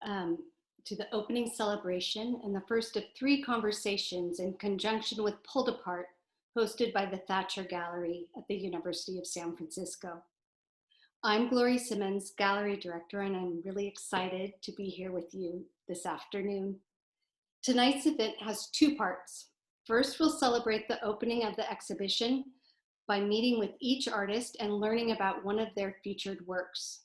to the opening celebration and the first of 3 conversations in conjunction with Pulled Apart, hosted by the Thacher Gallery at the University of San Francisco. I'm Glory Simmons, Gallery Director, and I'm really excited to be here with you this afternoon. Tonight's event has 2 parts. First, we'll celebrate the opening of the exhibition by meeting with each artist and learning about one of their featured works.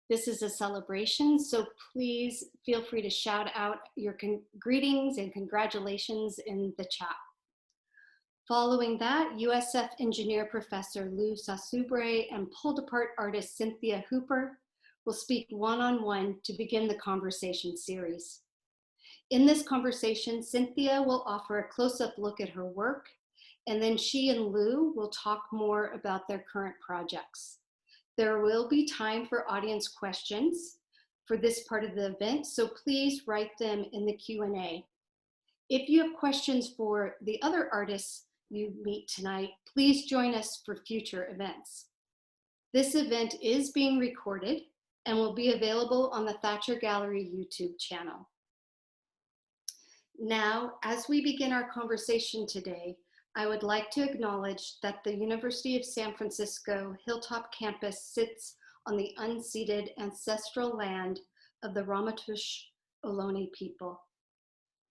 This is a celebration, so please feel free to shout out your greetings and congratulations in the chat. Following that, USF engineer professor Lauren Sassoubre and Pulled Apart artist Cynthia Hooper will speak one-on-one to begin the conversation series. In this conversation, Cynthia will offer a close-up look at her work, and then she and Lou will talk more about their current projects. There will be time for audience questions for this part of the event, so please write them in the Q&A. If you have questions for the other artists you meet tonight, please join us for future events. This event is being recorded and will be available on the Thacher Gallery YouTube channel. Now, as we begin our conversation today, I would like to acknowledge that the University of San Francisco Hilltop campus sits on the unceded ancestral land of the Ramaytush Ohlone people.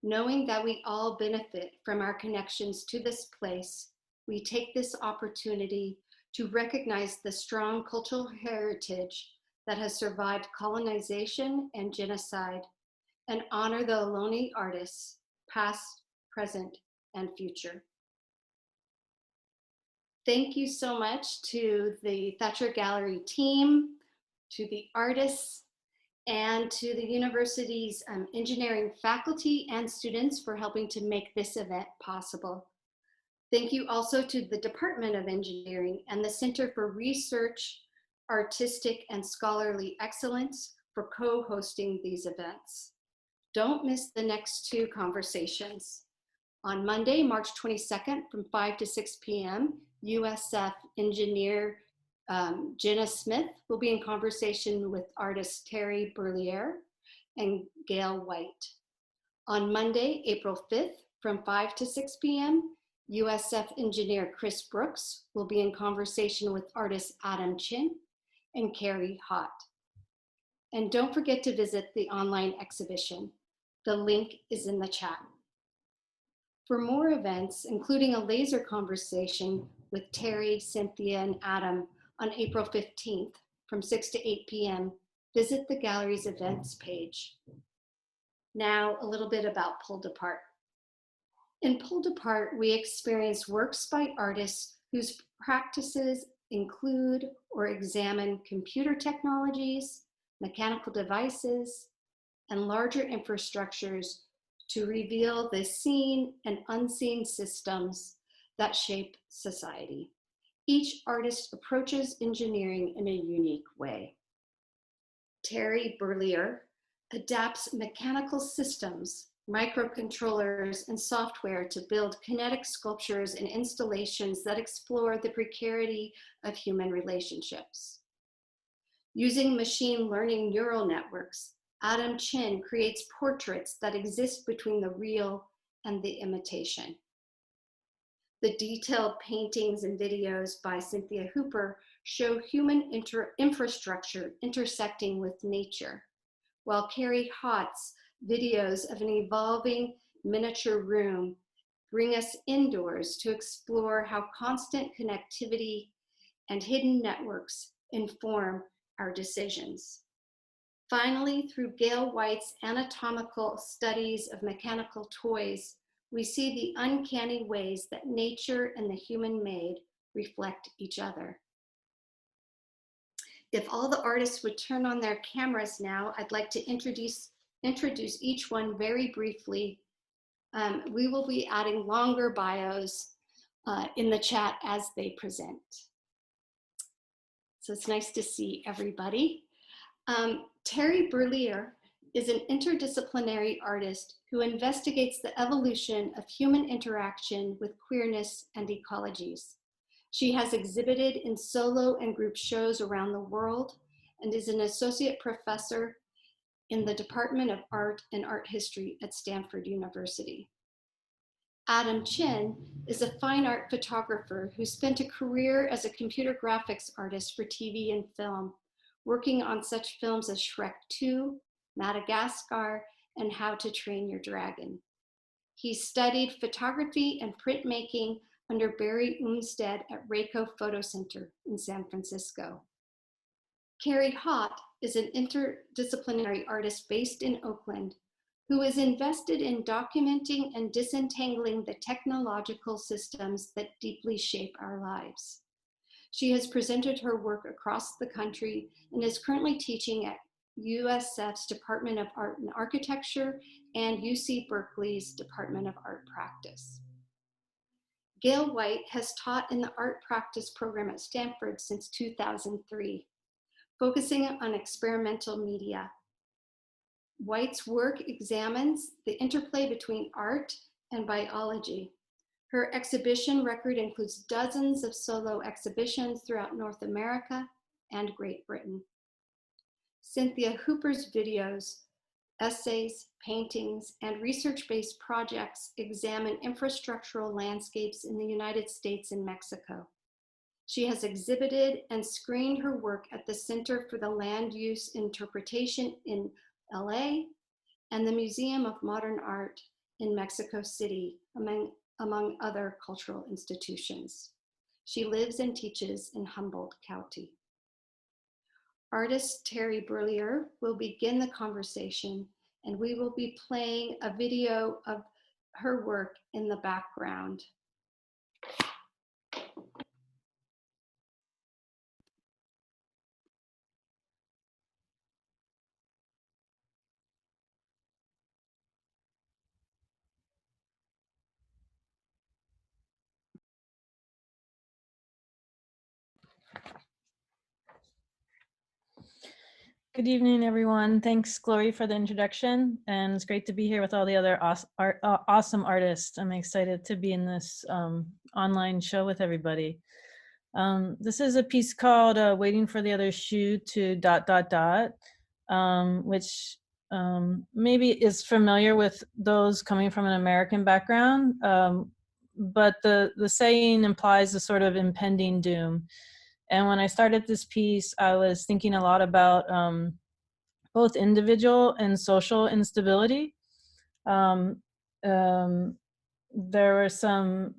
Knowing that we all benefit from our connections to this place, we take this opportunity to recognize the strong cultural heritage that has survived colonization and genocide, and honor the Ohlone artists, past, present, and future. Thank you so much to the Thacher Gallery team, to the artists, and to the university's engineering faculty and students for helping to make this event possible. Thank you also to the Department of Engineering and the Center for Research, Artistic, and Scholarly Excellence for co-hosting these events. Don't miss the next 2 conversations. On Monday, March 22nd from 5 to 6 p.m., USF engineer Jenna Smith will be in conversation with artist Terry Berlier and Gail Wight. On Monday, April 5th from 5 to 6 p.m., USF engineer Chris Brooks will be in conversation with artist Adam Chin and Carrie Hott. And don't forget to visit the online exhibition. The link is in the chat. For more events, including a laser conversation with Terry, Cynthia, and Adam on April 15th from 6 to 8 p.m., visit the gallery's events page. Now, a little bit about Pulled Apart. In Pulled Apart, we experience works by artists whose practices include or examine computer technologies, mechanical devices, and larger infrastructures to reveal the seen and unseen systems that shape society. Each artist approaches engineering in a unique way. Terry Berlier adapts mechanical systems, microcontrollers, and software to build kinetic sculptures and installations that explore the precarity of human relationships. Using machine learning neural networks, Adam Chin creates portraits that exist between the real and the imitation. The detailed paintings and videos by Cynthia Hooper show human infrastructure intersecting with nature, while Carrie Hott's videos of an evolving miniature room bring us indoors to explore how constant connectivity and hidden networks inform our decisions. Finally, through Gail Wight's anatomical studies of mechanical toys, we see the uncanny ways that nature and the human-made reflect each other. If all the artists would turn on their cameras now, I'd like to introduce each one very briefly. We will be adding longer bios in the chat as they present. So it's nice to see everybody. Terry Berlier is an interdisciplinary artist who investigates the evolution of human interaction with queerness and ecologies. She has exhibited in solo and group shows around the world and is an associate professor in the Department of Art and Art History at Stanford University. Adam Chin is a fine art photographer who spent a career as a computer graphics artist for TV and film, working on such films as Shrek 2, Madagascar, and How to Train Your Dragon. He studied photography and printmaking under Barry Umstead at Rayco Photo Center in San Francisco. Carrie Hott is an interdisciplinary artist based in Oakland who is invested in documenting and disentangling the technological systems that deeply shape our lives. She has presented her work across the country and is currently teaching at USF's Department of Art and Architecture and UC Berkeley's Department of Art Practice. Gail Wight has taught in the art practice program at Stanford since 2003, focusing on experimental media. Wight's work examines the interplay between art and biology. Her exhibition record includes dozens of solo exhibitions throughout North America and Great Britain. Cynthia Hooper's videos, essays, paintings, and research-based projects examine infrastructural landscapes in the United States and Mexico. She has exhibited and screened her work at the Center for the Land Use Interpretation in LA and the Museum of Modern Art in Mexico City, among other cultural institutions. She lives and teaches in Humboldt County. Artist Terry Berlier will begin the conversation, and we will be playing a video of her work in the background. Good evening, everyone. Thanks, Glory, for the introduction. And it's great to be here with all the other awesome artists. I'm excited to be in this online show with everybody. This is a piece called Waiting for the Other Shoe to ... which maybe is familiar with those coming from an American background. But the saying implies a sort of impending doom. And when I started this piece, I was thinking a lot about both individual and social instability. There were some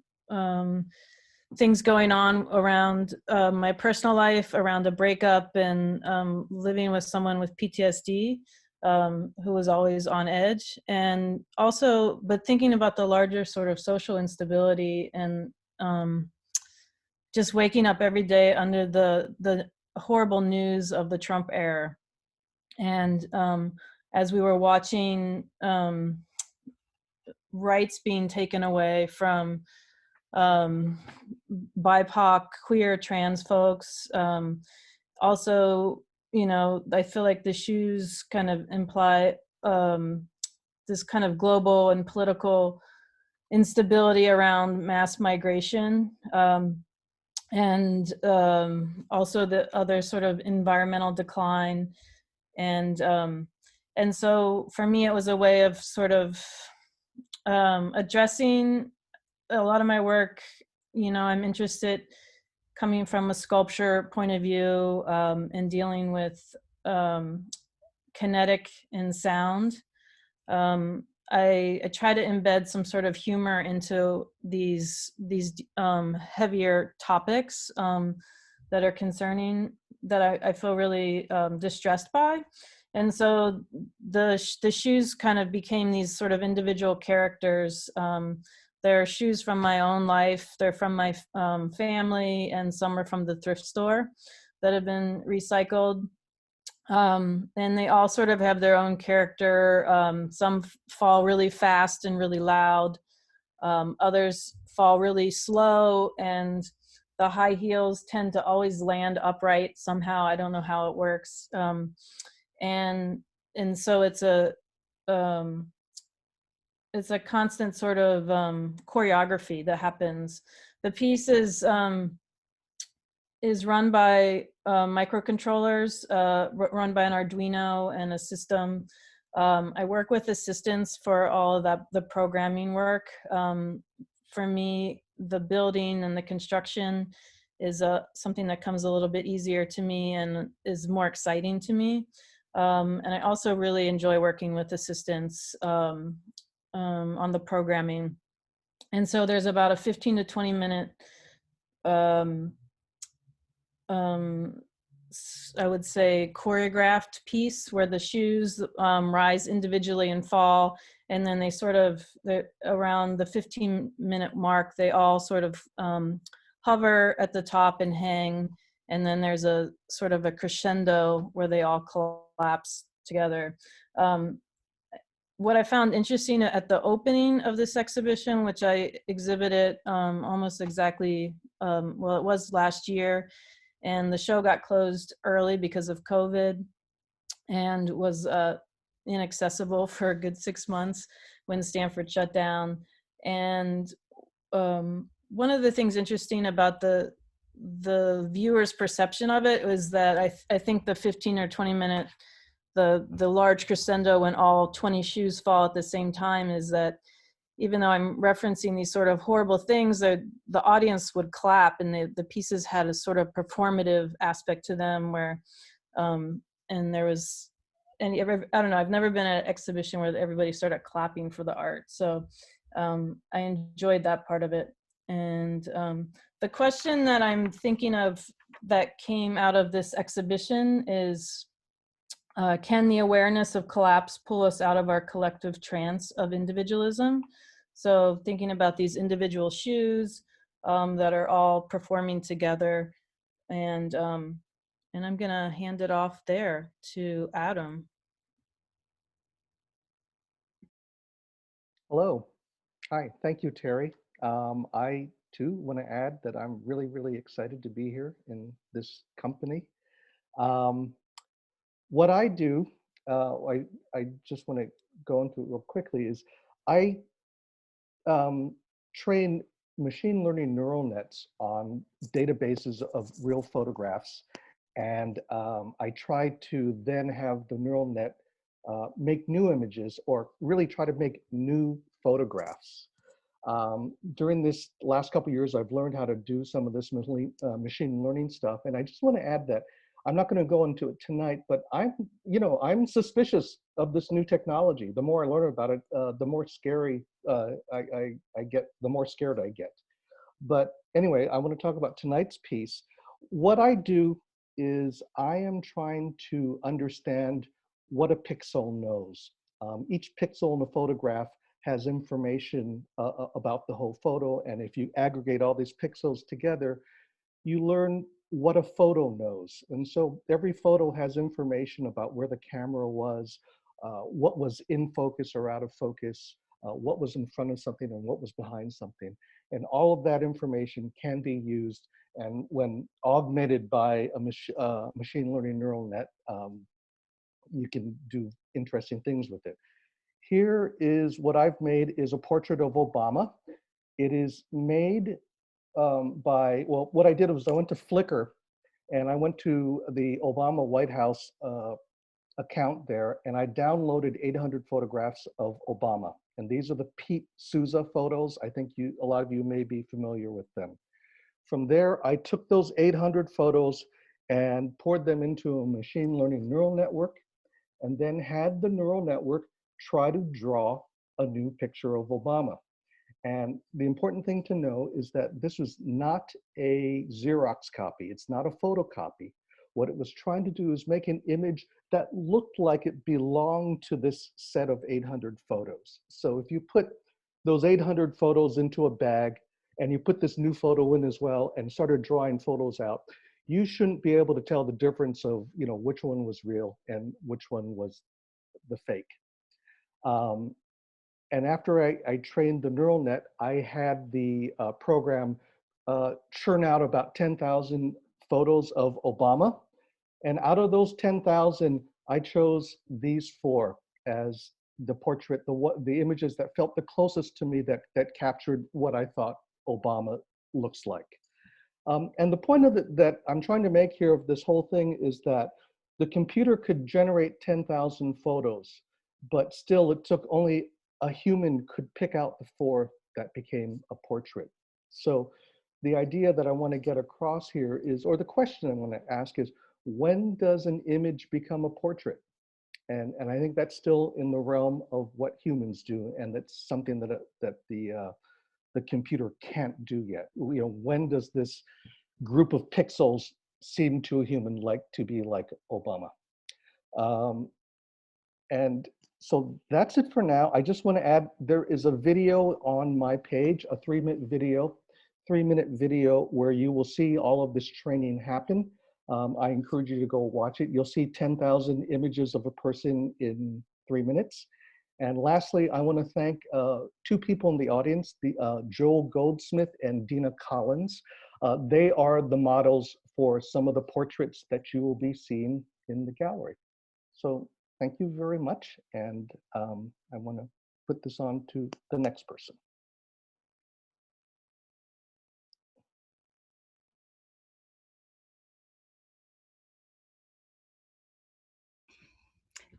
things going on around my personal life, around a breakup and living with someone with PTSD who was always on edge. And also, but thinking about the larger sort of social instability and just waking up every day under the horrible news of the Trump era. And as we were watching rights being taken away from BIPOC, queer, trans folks, also, you know, I feel like the shoes kind of imply this kind of global and political instability around mass migration. And also the other sort of environmental decline. And so for me, it was a way of sort of addressing a lot of my work. You know, I'm interested coming from a sculpture point of view and dealing with kinetic and sound. I try to embed some sort of humor into these heavier topics that are concerning, that I feel really distressed by. And so the shoes kind of became these sort of individual characters. They're shoes from my own life, they're from my family, and some are from the thrift store that have been recycled. And they all sort of have their own character. Some fall really fast and really loud. Others fall really slow, and the high heels tend to always land upright somehow. I don't know how it works. And so it's a constant sort of choreography that happens. The piece is run by microcontrollers run by an Arduino and a system. I work with assistants for all of the programming work. For me, the building and the construction is something that comes a little bit easier to me and is more exciting to me. And I also really enjoy working with assistants on the programming. And so there's about a 15 to 20 minute I would say choreographed piece where the shoes rise individually and fall, and then they sort of around the 15-minute mark they all sort of hover at the top and hang, and then there's a sort of a crescendo where they all collapse together. What I found interesting at the opening of this exhibition, which I exhibited almost exactly, well, it was last year, and the show got closed early because of COVID and was inaccessible for a good 6 months when Stanford shut down. And one of the things interesting about the viewer's perception of it was that I think the 15 or 20 minute, the large crescendo when all 20 shoes fall at the same time, is that even though I'm referencing these sort of horrible things, the audience would clap, and the pieces had a sort of performative aspect to them where, and there was, and I don't know, I've never been at an exhibition where everybody started clapping for the art. So I enjoyed that part of it. And the question that I'm thinking of that came out of this exhibition is, can the awareness of collapse pull us out of our collective trance of individualism? So thinking about these individual shoes that are all performing together, and I'm gonna hand it off there to Adam. Hello. Hi. Thank you, Terry. I too want to add that I'm really, really excited to be here in this company. Um, what I do, I just want to go into it real quickly, is I train machine learning neural nets on databases of real photographs. And I try to then have the neural net make new images, or really try to make new photographs. During this last couple of years, I've learned how to do some of this machine learning stuff. And I just want to add that I'm not going to go into it tonight, but I'm suspicious of this new technology. The more I learn about it, the more scary I get, the more scared I get. But anyway, I want to talk about tonight's piece. What I do is I am trying to understand what a pixel knows. Each pixel in a photograph has information about the whole photo. And if you aggregate all these pixels together, you learn what a photo knows. And so every photo has information about where the camera was, what was in focus or out of focus, what was in front of something and what was behind something. And all of that information can be used, and when augmented by a machine learning neural net, you can do interesting things with it. Here is what I've made, is a portrait of Obama. It is made well, what I did was I went to Flickr, and I went to the Obama White House account there, and I downloaded 800 photographs of Obama. And these are the Pete Souza photos. I think a lot of you may be familiar with them. From there, I took those 800 photos and poured them into a machine learning neural network, and then had the neural network try to draw a new picture of Obama. And the important thing to know is that this was not a Xerox copy. It's not a photocopy. What it was trying to do is make an image that looked like it belonged to this set of 800 photos. So if you put those 800 photos into a bag and you put this new photo in as well and started drawing photos out, you shouldn't be able to tell the difference of, which one was real and which one was the fake. And after I trained the neural net, I had the program churn out about 10,000 photos of Obama. And out of those 10,000, I chose these 4 as the portrait, the images that felt the closest to me, that captured what I thought Obama looks like. And the point of it that I'm trying to make here of this whole thing is that the computer could generate 10,000 photos, but still it took only a human could pick out the 4 that became a portrait. So the idea that I want to get across here is, or the question I want to ask is, when does an image become a portrait? And I think that's still in the realm of what humans do, and that's something that the computer can't do yet. You know, when does this group of pixels seem to a human like to be like Obama? And so that's it for now. I just want to add, there is a video on my page, a 3-minute video where you will see all of this training happen. I encourage you to go watch it. You'll see 10,000 images of a person in 3 minutes. And lastly, I want to thank 2 people in the audience, Joel Goldsmith and Dina Collins. They are the models for some of the portraits that you will be seeing in the gallery. So thank you very much. And I want to put this on to the next person.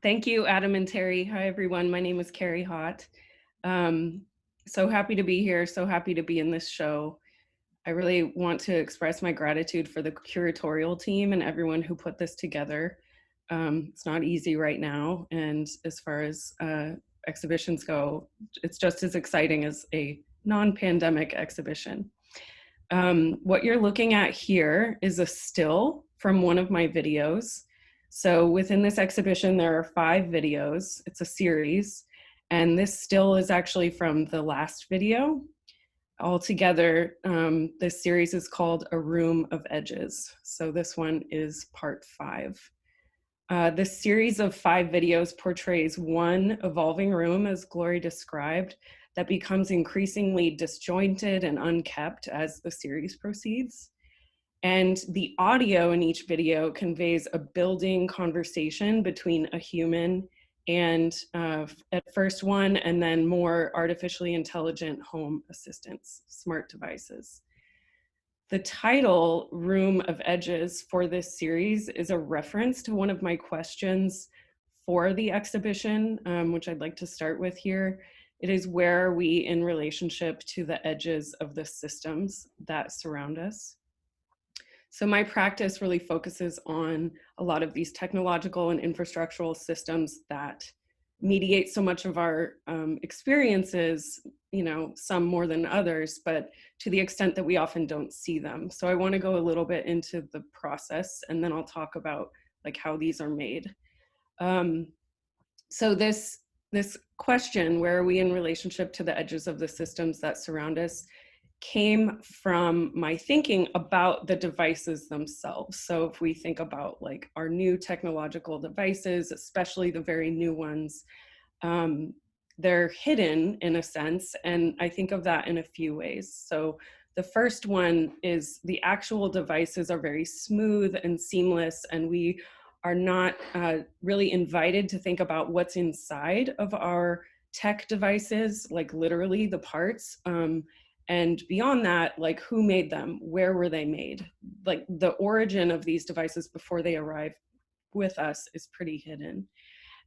Thank you, Adam and Terry. Hi, everyone. My name is Carrie Hott. So happy to be here. So happy to be in this show. I really want to express my gratitude for the curatorial team and everyone who put this together. It's not easy right now. And as far as exhibitions go, it's just as exciting as a non-pandemic exhibition. What you're looking at here is a still from one of my videos. So within this exhibition, there are 5 videos. It's a series. And this still is actually from the last video. Altogether, this series is called A Room of Edges. So this one is part 5. This series of 5 videos portrays one evolving room, as Glory described, that becomes increasingly disjointed and unkept as the series proceeds. And the audio in each video conveys a building conversation between a human and at first one, and then more artificially intelligent home assistants, smart devices. The title, Room of Edges, for this series is a reference to one of my questions for the exhibition, which I'd like to start with here. It is, where are we in relationship to the edges of the systems that surround us? So my practice really focuses on a lot of these technological and infrastructural systems that mediate so much of our experiences, you know, some more than others, but to the extent that we often don't see them. So I want to go a little bit into the process, and then I'll talk about like how these are made. So this question, where are we in relationship to the edges of the systems that surround us, came from my thinking about the devices themselves. So if we think about like our new technological devices, especially the very new ones, they're hidden in a sense. And I think of that in a few ways. So the first one is the actual devices are very smooth and seamless, and we are not really invited to think about what's inside of our tech devices, like literally the parts. And beyond that, like who made them? Where were they made? Like the origin of these devices before they arrive with us is pretty hidden.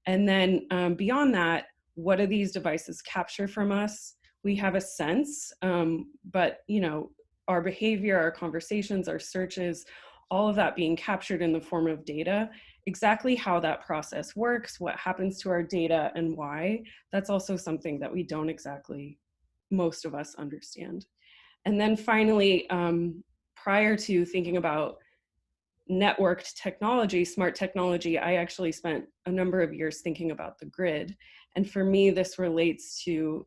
And then beyond that, what do these devices capture from us? We have a sense, but you know, our behavior, our conversations, our searches, all of that being captured in the form of data. Exactly how that process works, what happens to our data and why, that's also something that we don't exactly, most of us, understand. And then finally, prior to thinking about networked technology, smart technology, I actually spent a number of years thinking about the grid. And for me, this relates to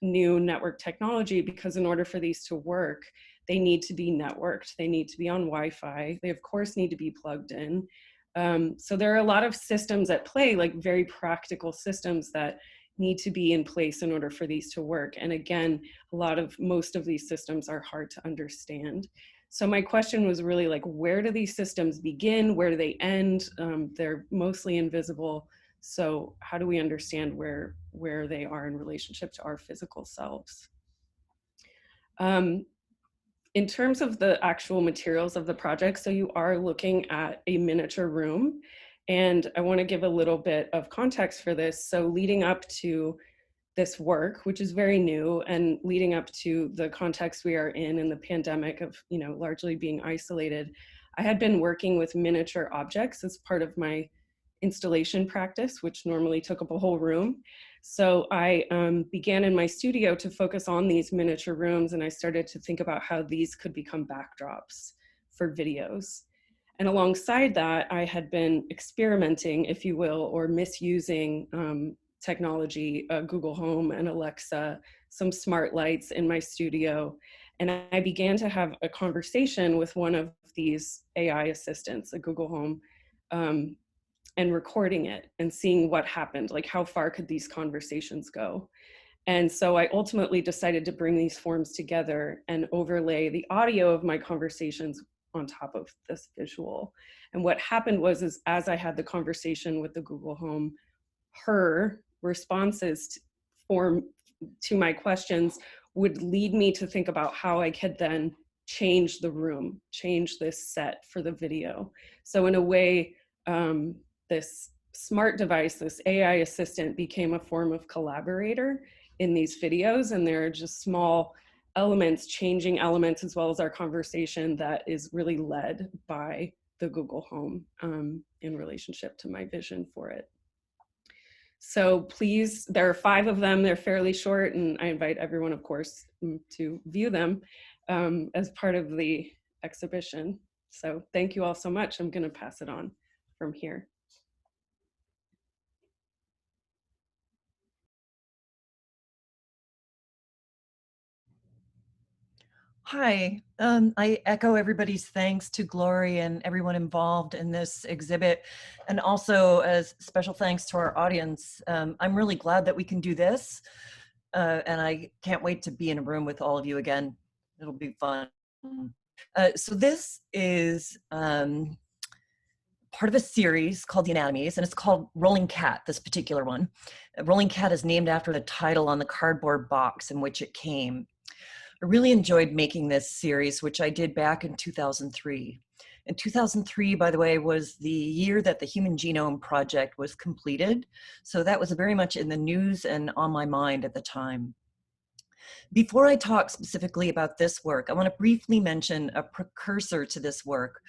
new network technology, because in order for these to work, they need to be networked. They need to be on Wi-Fi. They of course need to be plugged in. So there are a lot of systems at play, like very practical systems that need to be in place in order for these to work. And again, most of these systems are hard to understand. So my question was really like, where do these systems begin? Where do they end? They're mostly invisible. So how do we understand where they are in relationship to our physical selves? in terms of the actual materials of the project, so you are looking at a miniature room. And I want to give a little bit of context for this. So leading up to this work, which is very new, and leading up to the context we are in the pandemic of, largely being isolated, I had been working with miniature objects as part of my installation practice, which normally took up a whole room. So I began in my studio to focus on these miniature rooms, and I started to think about how these could become backdrops for videos. And alongside that, I had been experimenting, if you will, or misusing technology, Google Home and Alexa, some smart lights in my studio. And I began to have a conversation with one of these AI assistants, a Google Home, and recording it and seeing what happened, like how far could these conversations go. And so I ultimately decided to bring these forms together and overlay the audio of my conversations on top of this visual. And what happened was, as I had the conversation with the Google Home, her responses to my questions would lead me to think about how I could then change the room, change this set for the video. So in a way, this smart device, this AI assistant, became a form of collaborator in these videos. And there are just small elements, changing elements, as well as our conversation, that is really led by the Google Home in relationship to my vision for it. So please, there are 5 of them. They're fairly short, and I invite everyone, of course, to view them as part of the exhibition. So thank you all so much. I'm going to pass it on from here. Hi, I echo everybody's thanks to Glory and everyone involved in this exhibit, and also as special thanks to our audience. I'm really glad that we can do this, and I can't wait to be in a room with all of you again. It'll be fun. So this is part of a series called The Anatomies, and it's called Rolling Cat, this particular one. Rolling Cat is named after the title on the cardboard box in which it came. I really enjoyed making this series, which I did back in 2003. And 2003, by the way, was the year that the Human Genome Project was completed. So that was very much in the news and on my mind at the time. Before I talk specifically about this work, I want to briefly mention a precursor to this work,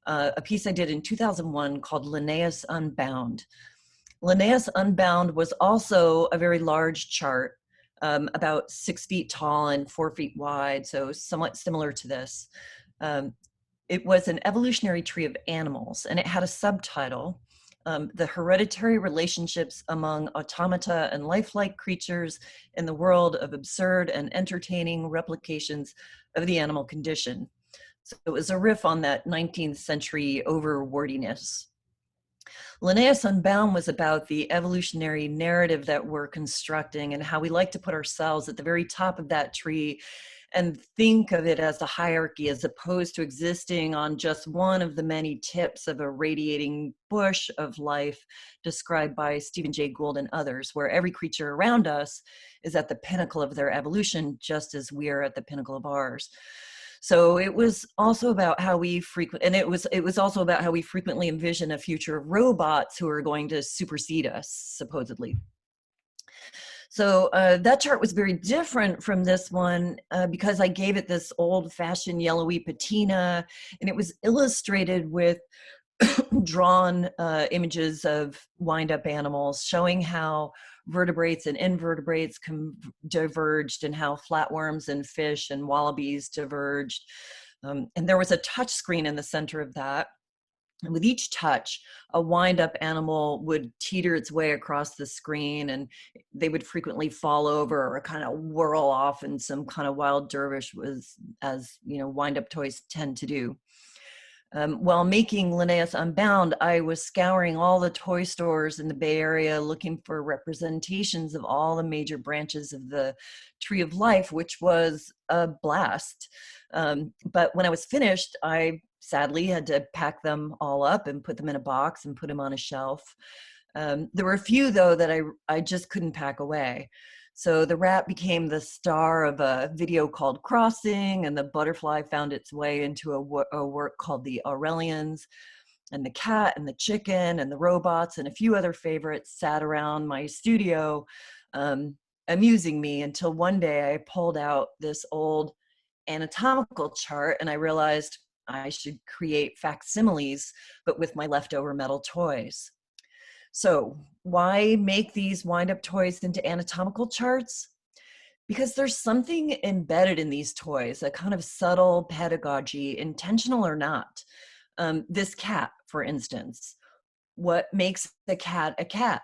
a piece I did in 2001 called Linnaeus Unbound. Linnaeus Unbound was also a very large chart, about 6 feet tall and 4 feet wide, so somewhat similar to this. It was an evolutionary tree of animals, and it had a subtitle, The Hereditary Relationships Among Automata and Lifelike Creatures in the World of Absurd and Entertaining Replications of the Animal Condition. So it was a riff on that 19th century overwordiness. Linnaeus Unbound was about the evolutionary narrative that we're constructing and how we like to put ourselves at the very top of that tree and think of it as a hierarchy as opposed to existing on just one of the many tips of a radiating bush of life described by Stephen Jay Gould and others, where every creature around us is at the pinnacle of their evolution, just as we're at the pinnacle of ours. So it was also about how we also about how we frequently envision a future of robots who are going to supersede us, supposedly. So that chart was very different from this one because I gave it this old-fashioned yellowy patina, and it was illustrated with drawn images of wind-up animals showing how vertebrates and invertebrates diverged and how flatworms and fish and wallabies diverged. And there was a touch screen in the center of that. And with each touch, a wind-up animal would teeter its way across the screen, and they would frequently fall over or kind of whirl off in some kind of wild dervish, as wind-up toys tend to do. While making Linnaeus Unbound, I was scouring all the toy stores in the Bay Area looking for representations of all the major branches of the Tree of Life, which was a blast. But when I was finished, I sadly had to pack them all up and put them in a box and put them on a shelf. There were a few, though, that I just couldn't pack away. So the rat became the star of a video called Crossing, and the butterfly found its way into a work called The Aurelians, and the cat and the chicken and the robots and a few other favorites sat around my studio amusing me until one day I pulled out this old anatomical chart and I realized I should create facsimiles, but with my leftover metal toys. So why make these wind-up toys into anatomical charts? Because there's something embedded in these toys, a kind of subtle pedagogy, intentional or not. This cat, for instance, what makes the cat a cat?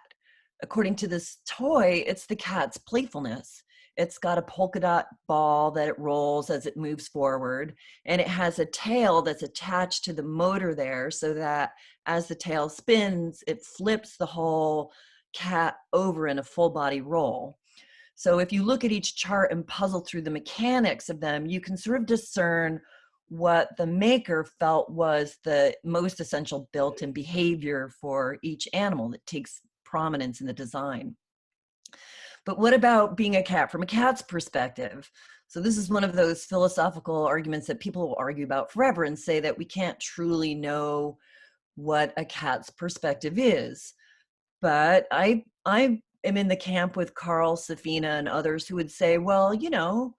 According to this toy, it's the cat's playfulness. It's got a polka dot ball that it rolls as it moves forward, and it has a tail that's attached to the motor there so that as the tail spins, it flips the whole cat over in a full body roll. So if you look at each chart and puzzle through the mechanics of them, you can sort of discern what the maker felt was the most essential built-in behavior for each animal that takes prominence in the design. But what about being a cat from a cat's perspective? So this is one of those philosophical arguments that people will argue about forever and say that we can't truly know what a cat's perspective is. But I am in the camp with Carl, Safina, and others who would say, well, you know,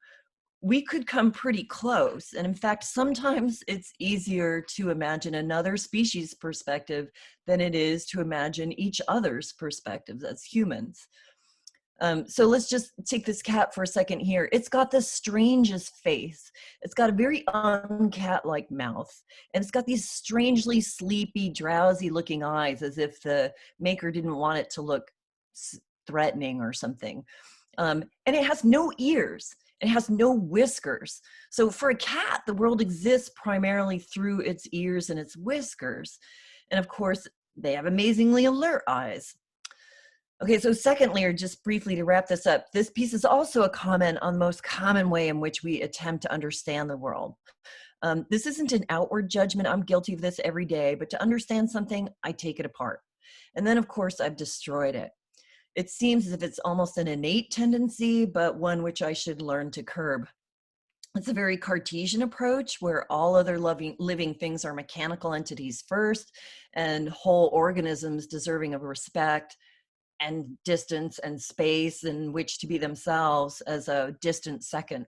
we could come pretty close. And in fact, sometimes it's easier to imagine another species' perspective than it is to imagine each other's perspectives as humans. So let's just take this cat for a second here. It's got the strangest face. It's got a very uncat-like mouth. And it's got these strangely sleepy, drowsy looking eyes as if the maker didn't want it to look threatening or something. And it has no ears. It has no whiskers. So for a cat, the world exists primarily through its ears and its whiskers. And of course, they have amazingly alert eyes. Okay, so secondly, or just briefly to wrap this up, this piece is also a comment on the most common way in which we attempt to understand the world. This isn't an outward judgment. I'm guilty of this every day, but to understand something, I take it apart. And then, of course, I've destroyed it. It seems as if it's almost an innate tendency, but one which I should learn to curb. It's a very Cartesian approach where all other living things are mechanical entities first and whole organisms deserving of respect and distance and space in which to be themselves as a distant second.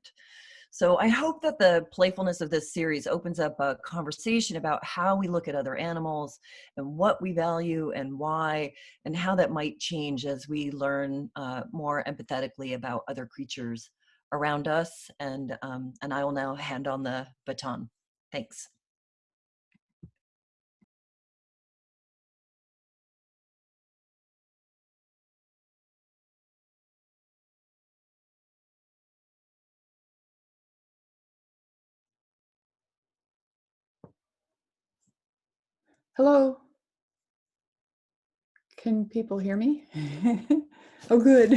So I hope that the playfulness of this series opens up a conversation about how we look at other animals and what we value and why, and how that might change as we learn more empathetically about other creatures around us. And I will now hand on the baton. Thanks. Hello. Can people hear me? Oh, good.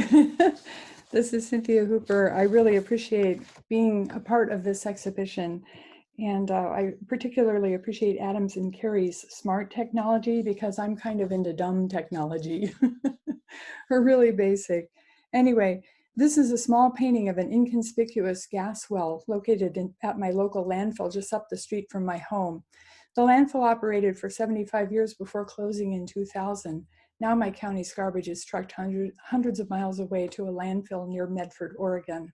This is Cynthia Hooper. I really appreciate being a part of this exhibition. And I particularly appreciate Adam's and Carrie's smart technology because I'm kind of into dumb technology, or really basic. Anyway, this is a small painting of an inconspicuous gas well located at my local landfill just up the street from my home. The landfill operated for 75 years before closing in 2000. Now my county's garbage is trucked hundreds of miles away to a landfill near Medford, Oregon.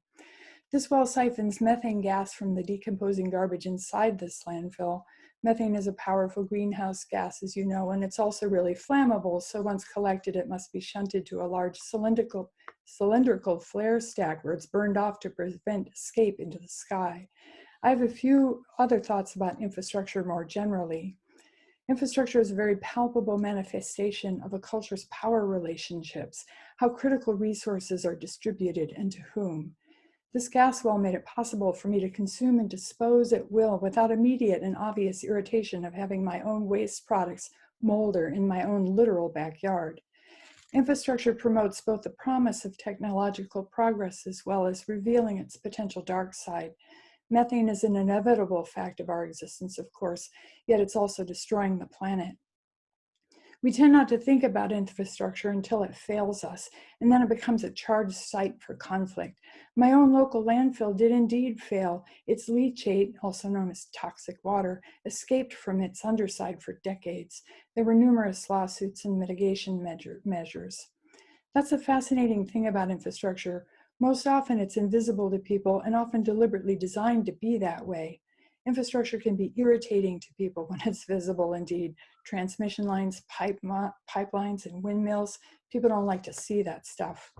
This well siphons methane gas from the decomposing garbage inside this landfill. Methane is a powerful greenhouse gas, as you know, and it's also really flammable, so once collected, it must be shunted to a large cylindrical flare stack where it's burned off to prevent escape into the sky. I have a few other thoughts about infrastructure more generally. Infrastructure is a very palpable manifestation of a culture's power relationships, how critical resources are distributed and to whom. This gas well made it possible for me to consume and dispose at will without immediate and obvious irritation of having my own waste products molder in my own literal backyard. Infrastructure promotes both the promise of technological progress as well as revealing its potential dark side. Methane is an inevitable fact of our existence, of course, yet it's also destroying the planet. We tend not to think about infrastructure until it fails us, and then it becomes a charged site for conflict. My own local landfill did indeed fail. Its leachate, also known as toxic water, escaped from its underside for decades. There were numerous lawsuits and mitigation measures. That's a fascinating thing about infrastructure. Most often it's invisible to people and often deliberately designed to be that way. Infrastructure can be irritating to people when it's visible indeed. Transmission lines, pipelines, and windmills, people don't like to see that stuff.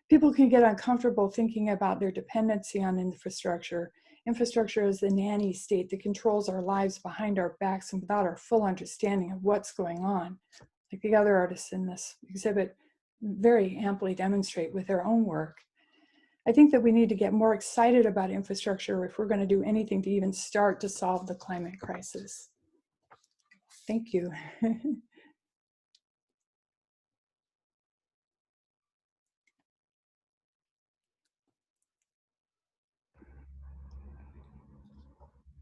People can get uncomfortable thinking about their dependency on infrastructure. Infrastructure is the nanny state that controls our lives behind our backs and without our full understanding of what's going on, like the other artists in this exhibit very amply demonstrate with their own work. I think that we need to get more excited about infrastructure if we're going to do anything to even start to solve the climate crisis. Thank you.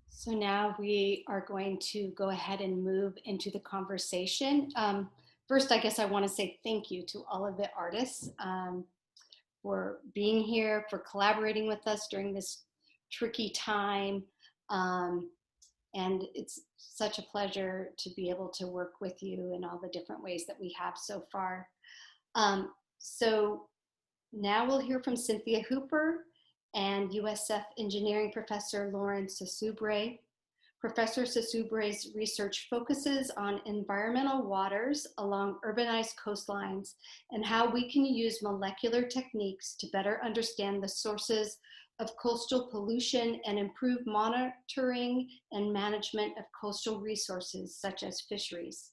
So now we are going to go ahead and move into the conversation. First, I guess I want to say thank you to all of the artists for being here, for collaborating with us during this tricky time. And it's such a pleasure to be able to work with you in all the different ways that we have so far. So now we'll hear from Cynthia Hooper and USF engineering professor Lauren Sassoubre. Professor Sassubre's research focuses on environmental waters along urbanized coastlines and how we can use molecular techniques to better understand the sources of coastal pollution and improve monitoring and management of coastal resources such as fisheries.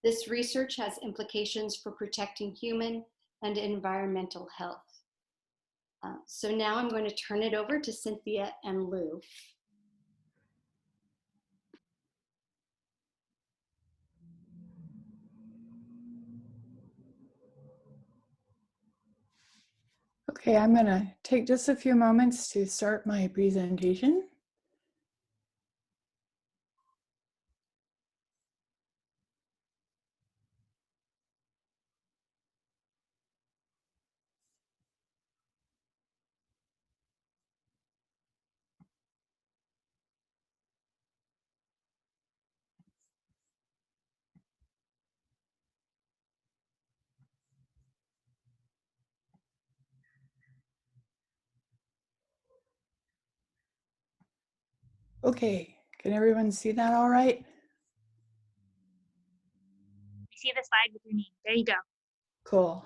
This research has implications for protecting human and environmental health. So now I'm going to turn it over to Cynthia and Lou. Okay, I'm going to take just a few moments to start my presentation. Okay, can everyone see that all right? You see the slide with your name. There you go. Cool.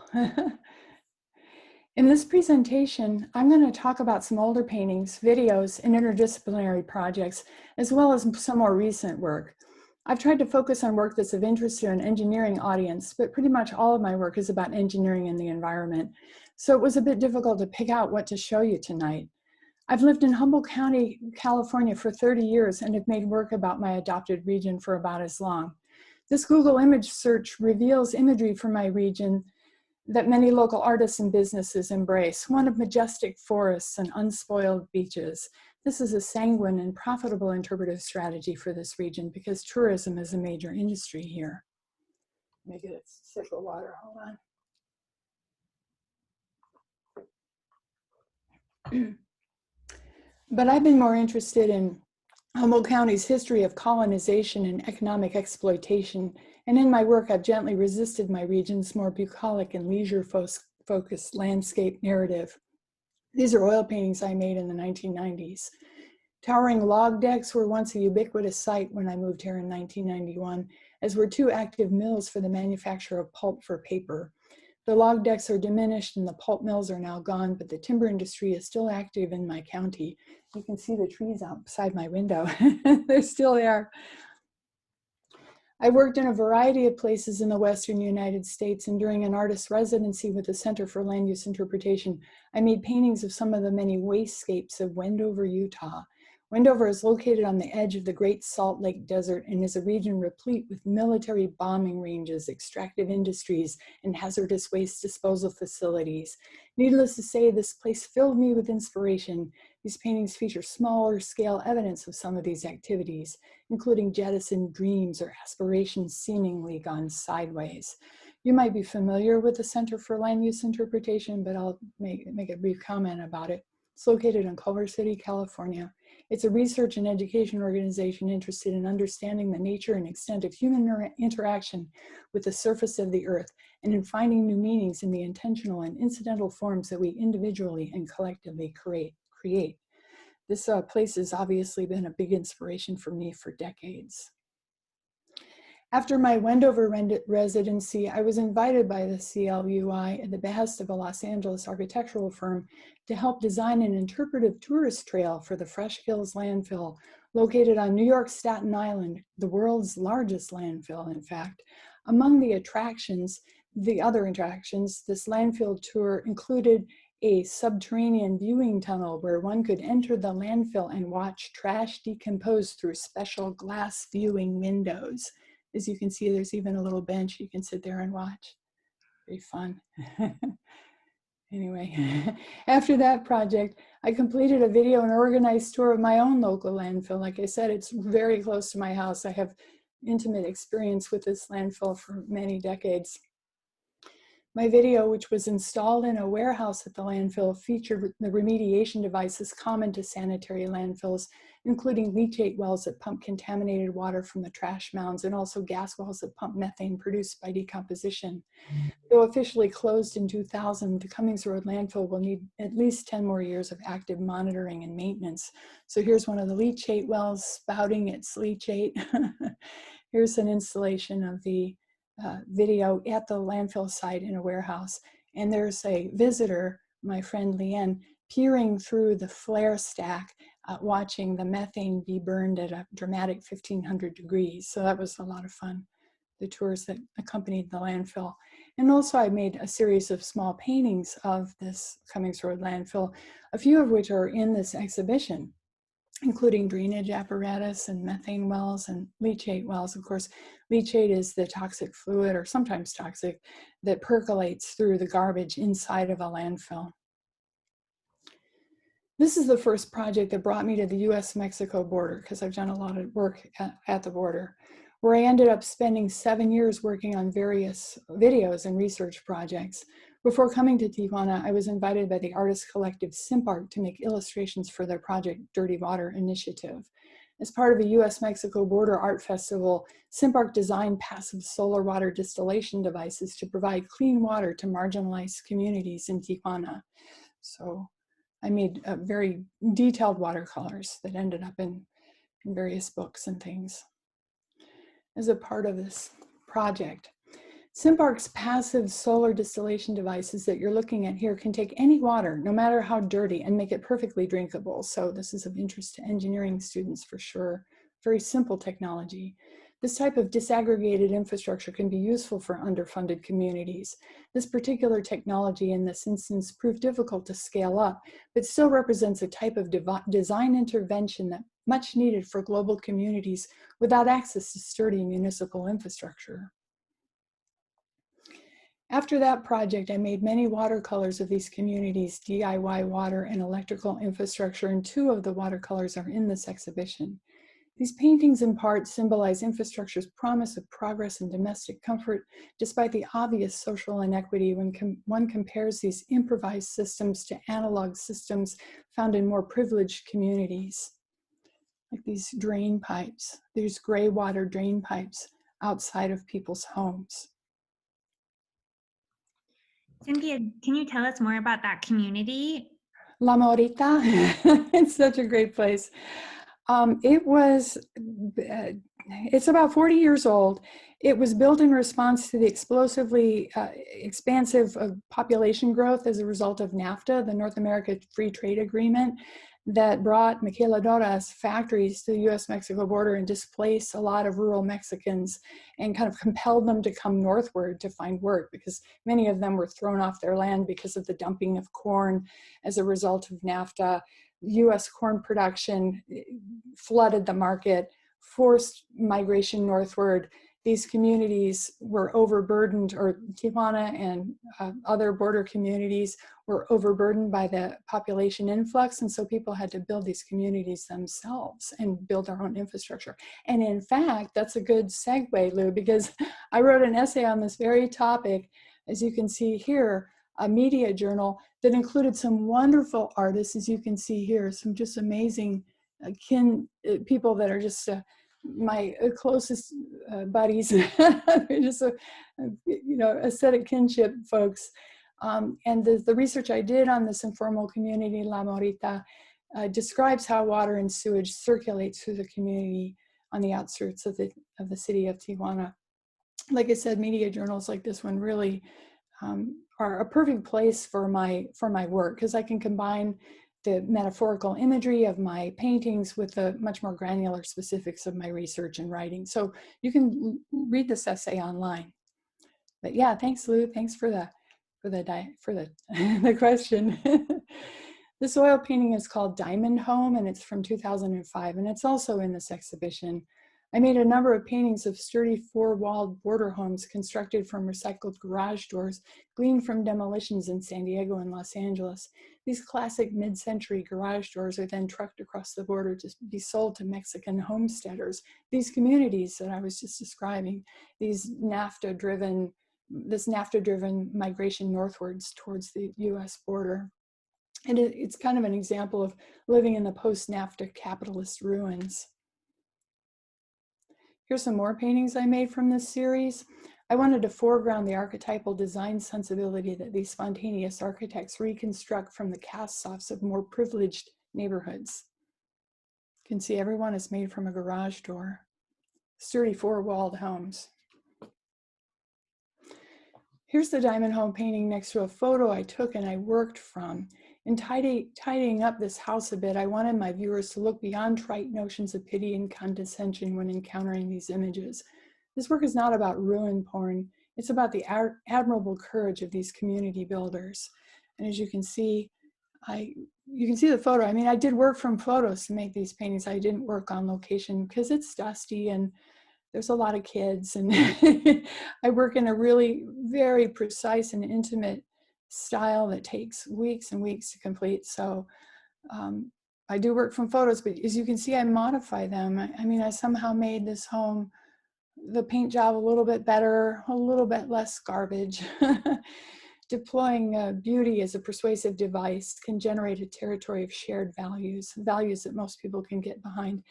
In this presentation, I'm going to talk about some older paintings, videos, and interdisciplinary projects, as well as some more recent work. I've tried to focus on work that's of interest to an engineering audience, but pretty much all of my work is about engineering and the environment. So it was a bit difficult to pick out what to show you tonight. I've lived in Humboldt County, California for 30 years and have made work about my adopted region for about as long. This Google image search reveals imagery from my region that many local artists and businesses embrace, one of majestic forests and unspoiled beaches. This is a sanguine and profitable interpretive strategy for this region because tourism is a major industry here. Let me get a sip of water, hold on. But I've been more interested in Humboldt County's history of colonization and economic exploitation, and in my work I've gently resisted my region's more bucolic and leisure-focused landscape narrative. These are oil paintings I made in the 1990s. Towering log decks were once a ubiquitous sight when I moved here in 1991, as were two active mills for the manufacture of pulp for paper. The log decks are diminished and the pulp mills are now gone, but the timber industry is still active in my county. You can see the trees outside my window. They're still there. I worked in a variety of places in the Western United States, and during an artist residency with the Center for Land Use Interpretation, I made paintings of some of the many wastegapes of Wendover, Utah. Wendover is located on the edge of the Great Salt Lake Desert and is a region replete with military bombing ranges, extractive industries, and hazardous waste disposal facilities. Needless to say, this place filled me with inspiration These paintings feature smaller scale evidence of some of these activities, including jettisoned dreams or aspirations seemingly gone sideways. You might be familiar with the Center for Land Use Interpretation, but I'll make a brief comment about it. It's located in Culver City, California. It's a research and education organization interested in understanding the nature and extent of human interaction with the surface of the earth and in finding new meanings in the intentional and incidental forms that we individually and collectively create. This place has obviously been a big inspiration for me for decades. After my Wendover residency, I was invited by the CLUI at the behest of a Los Angeles architectural firm to help design an interpretive tourist trail for the Fresh Hills landfill located on New York's Staten Island, the world's largest landfill, in fact. Among the other attractions, this landfill tour included a subterranean viewing tunnel where one could enter the landfill and watch trash decompose through special glass viewing windows. As you can see, there's even a little bench you can sit there and watch. Very fun. Anyway, after that project, I completed a video and organized tour of my own local landfill. Like I said, it's very close to my house. I have intimate experience with this landfill for many decades. My video, which was installed in a warehouse at the landfill, featured the remediation devices common to sanitary landfills, including leachate wells that pump contaminated water from the trash mounds and also gas wells that pump methane produced by decomposition. Though officially closed in 2000, the Cummings Road landfill will need at least 10 more years of active monitoring and maintenance. So here's one of the leachate wells spouting its leachate. Here's an installation of the video at the landfill site in a warehouse. And there's a visitor, my friend Leanne, peering through the flare stack, watching the methane be burned at a dramatic 1500 degrees. So that was a lot of fun, the tours that accompanied the landfill. And also I made a series of small paintings of this Cummings Road landfill, a few of which are in this exhibition, including drainage apparatus and methane wells and leachate wells. Of course, leachate is the toxic fluid, or sometimes toxic, that percolates through the garbage inside of a landfill. This is the first project that brought me to the US-Mexico border, because I've done a lot of work at the border, where I ended up spending 7 years working on various videos and research projects. Before coming to Tijuana, I was invited by the artist collective Simpark to make illustrations for their project Dirty Water Initiative. As part of the US-Mexico Border Art Festival, Simpark designed passive solar water distillation devices to provide clean water to marginalized communities in Tijuana. So I made very detailed watercolors that ended up in various books and things as a part of this project. Simpark's passive solar distillation devices that you're looking at here can take any water, no matter how dirty, and make it perfectly drinkable. So this is of interest to engineering students for sure. Very simple technology. This type of disaggregated infrastructure can be useful for underfunded communities. This particular technology in this instance proved difficult to scale up, but still represents a type of design intervention that much needed for global communities without access to sturdy municipal infrastructure. After that project, I made many watercolors of these communities' DIY water and electrical infrastructure, and 2 of the watercolors are in this exhibition. These paintings in part symbolize infrastructure's promise of progress and domestic comfort, despite the obvious social inequity when one compares these improvised systems to analog systems found in more privileged communities. Like these drain pipes, these gray water drain pipes outside of people's homes. Cynthia, can you tell us more about that community? La Morita, it's such a great place. It's about 40 years old. It was built in response to the explosively expansive population growth as a result of NAFTA, the North America Free Trade Agreement, that brought maquiladoras factories to the US-Mexico border and displaced a lot of rural Mexicans and kind of compelled them to come northward to find work, because many of them were thrown off their land because of the dumping of corn as a result of NAFTA. US corn production flooded the market, forced migration northward, these communities were overburdened, or Tijuana and other border communities were overburdened by the population influx. And so people had to build these communities themselves and build their own infrastructure. And in fact, that's a good segue, Lou, because I wrote an essay on this very topic, as you can see here, a media journal that included some wonderful artists, as you can see here, some just amazing people that are just my closest buddies, just aesthetic kinship folks. And the research I did on this informal community, La Morita, describes how water and sewage circulates through the community on the outskirts of the city of Tijuana. Like I said, media journals like this one really are a perfect place for my work, because I can combine the metaphorical imagery of my paintings with the much more granular specifics of my research and writing. So you can read this essay online. But yeah, thanks, Lou. Thanks for the the question. This oil painting is called Diamond Home, and it's from 2005, and it's also in this exhibition. I made a number of paintings of sturdy four-walled border homes constructed from recycled garage doors gleaned from demolitions in San Diego and Los Angeles. These classic mid-century garage doors are then trucked across the border to be sold to Mexican homesteaders. These communities that I was just describing, this NAFTA-driven migration northwards towards the US border. And it's kind of an example of living in the post-NAFTA capitalist ruins. Here's some more paintings I made from this series. I wanted to foreground the archetypal design sensibility that these spontaneous architects reconstruct from the cast-offs of more privileged neighborhoods. You can see everyone is made from a garage door. Sturdy four-walled homes. Here's the diamond home painting next to a photo I took and I worked from. In tidying up this house a bit, I wanted my viewers to look beyond trite notions of pity and condescension when encountering these images. This work is not about ruin porn. It's about the admirable courage of these community builders. And as you can see, you can see the photo. I mean, I did work from photos to make these paintings. I didn't work on location because it's dusty and there's a lot of kids. And I work in a really very precise and intimate style that takes weeks and weeks to complete. So I do work from photos, but as you can see, I modify them. I mean, I somehow made this home, the paint job a little bit better, a little bit less garbage. Deploying beauty as a persuasive device can generate a territory of shared values that most people can get behind.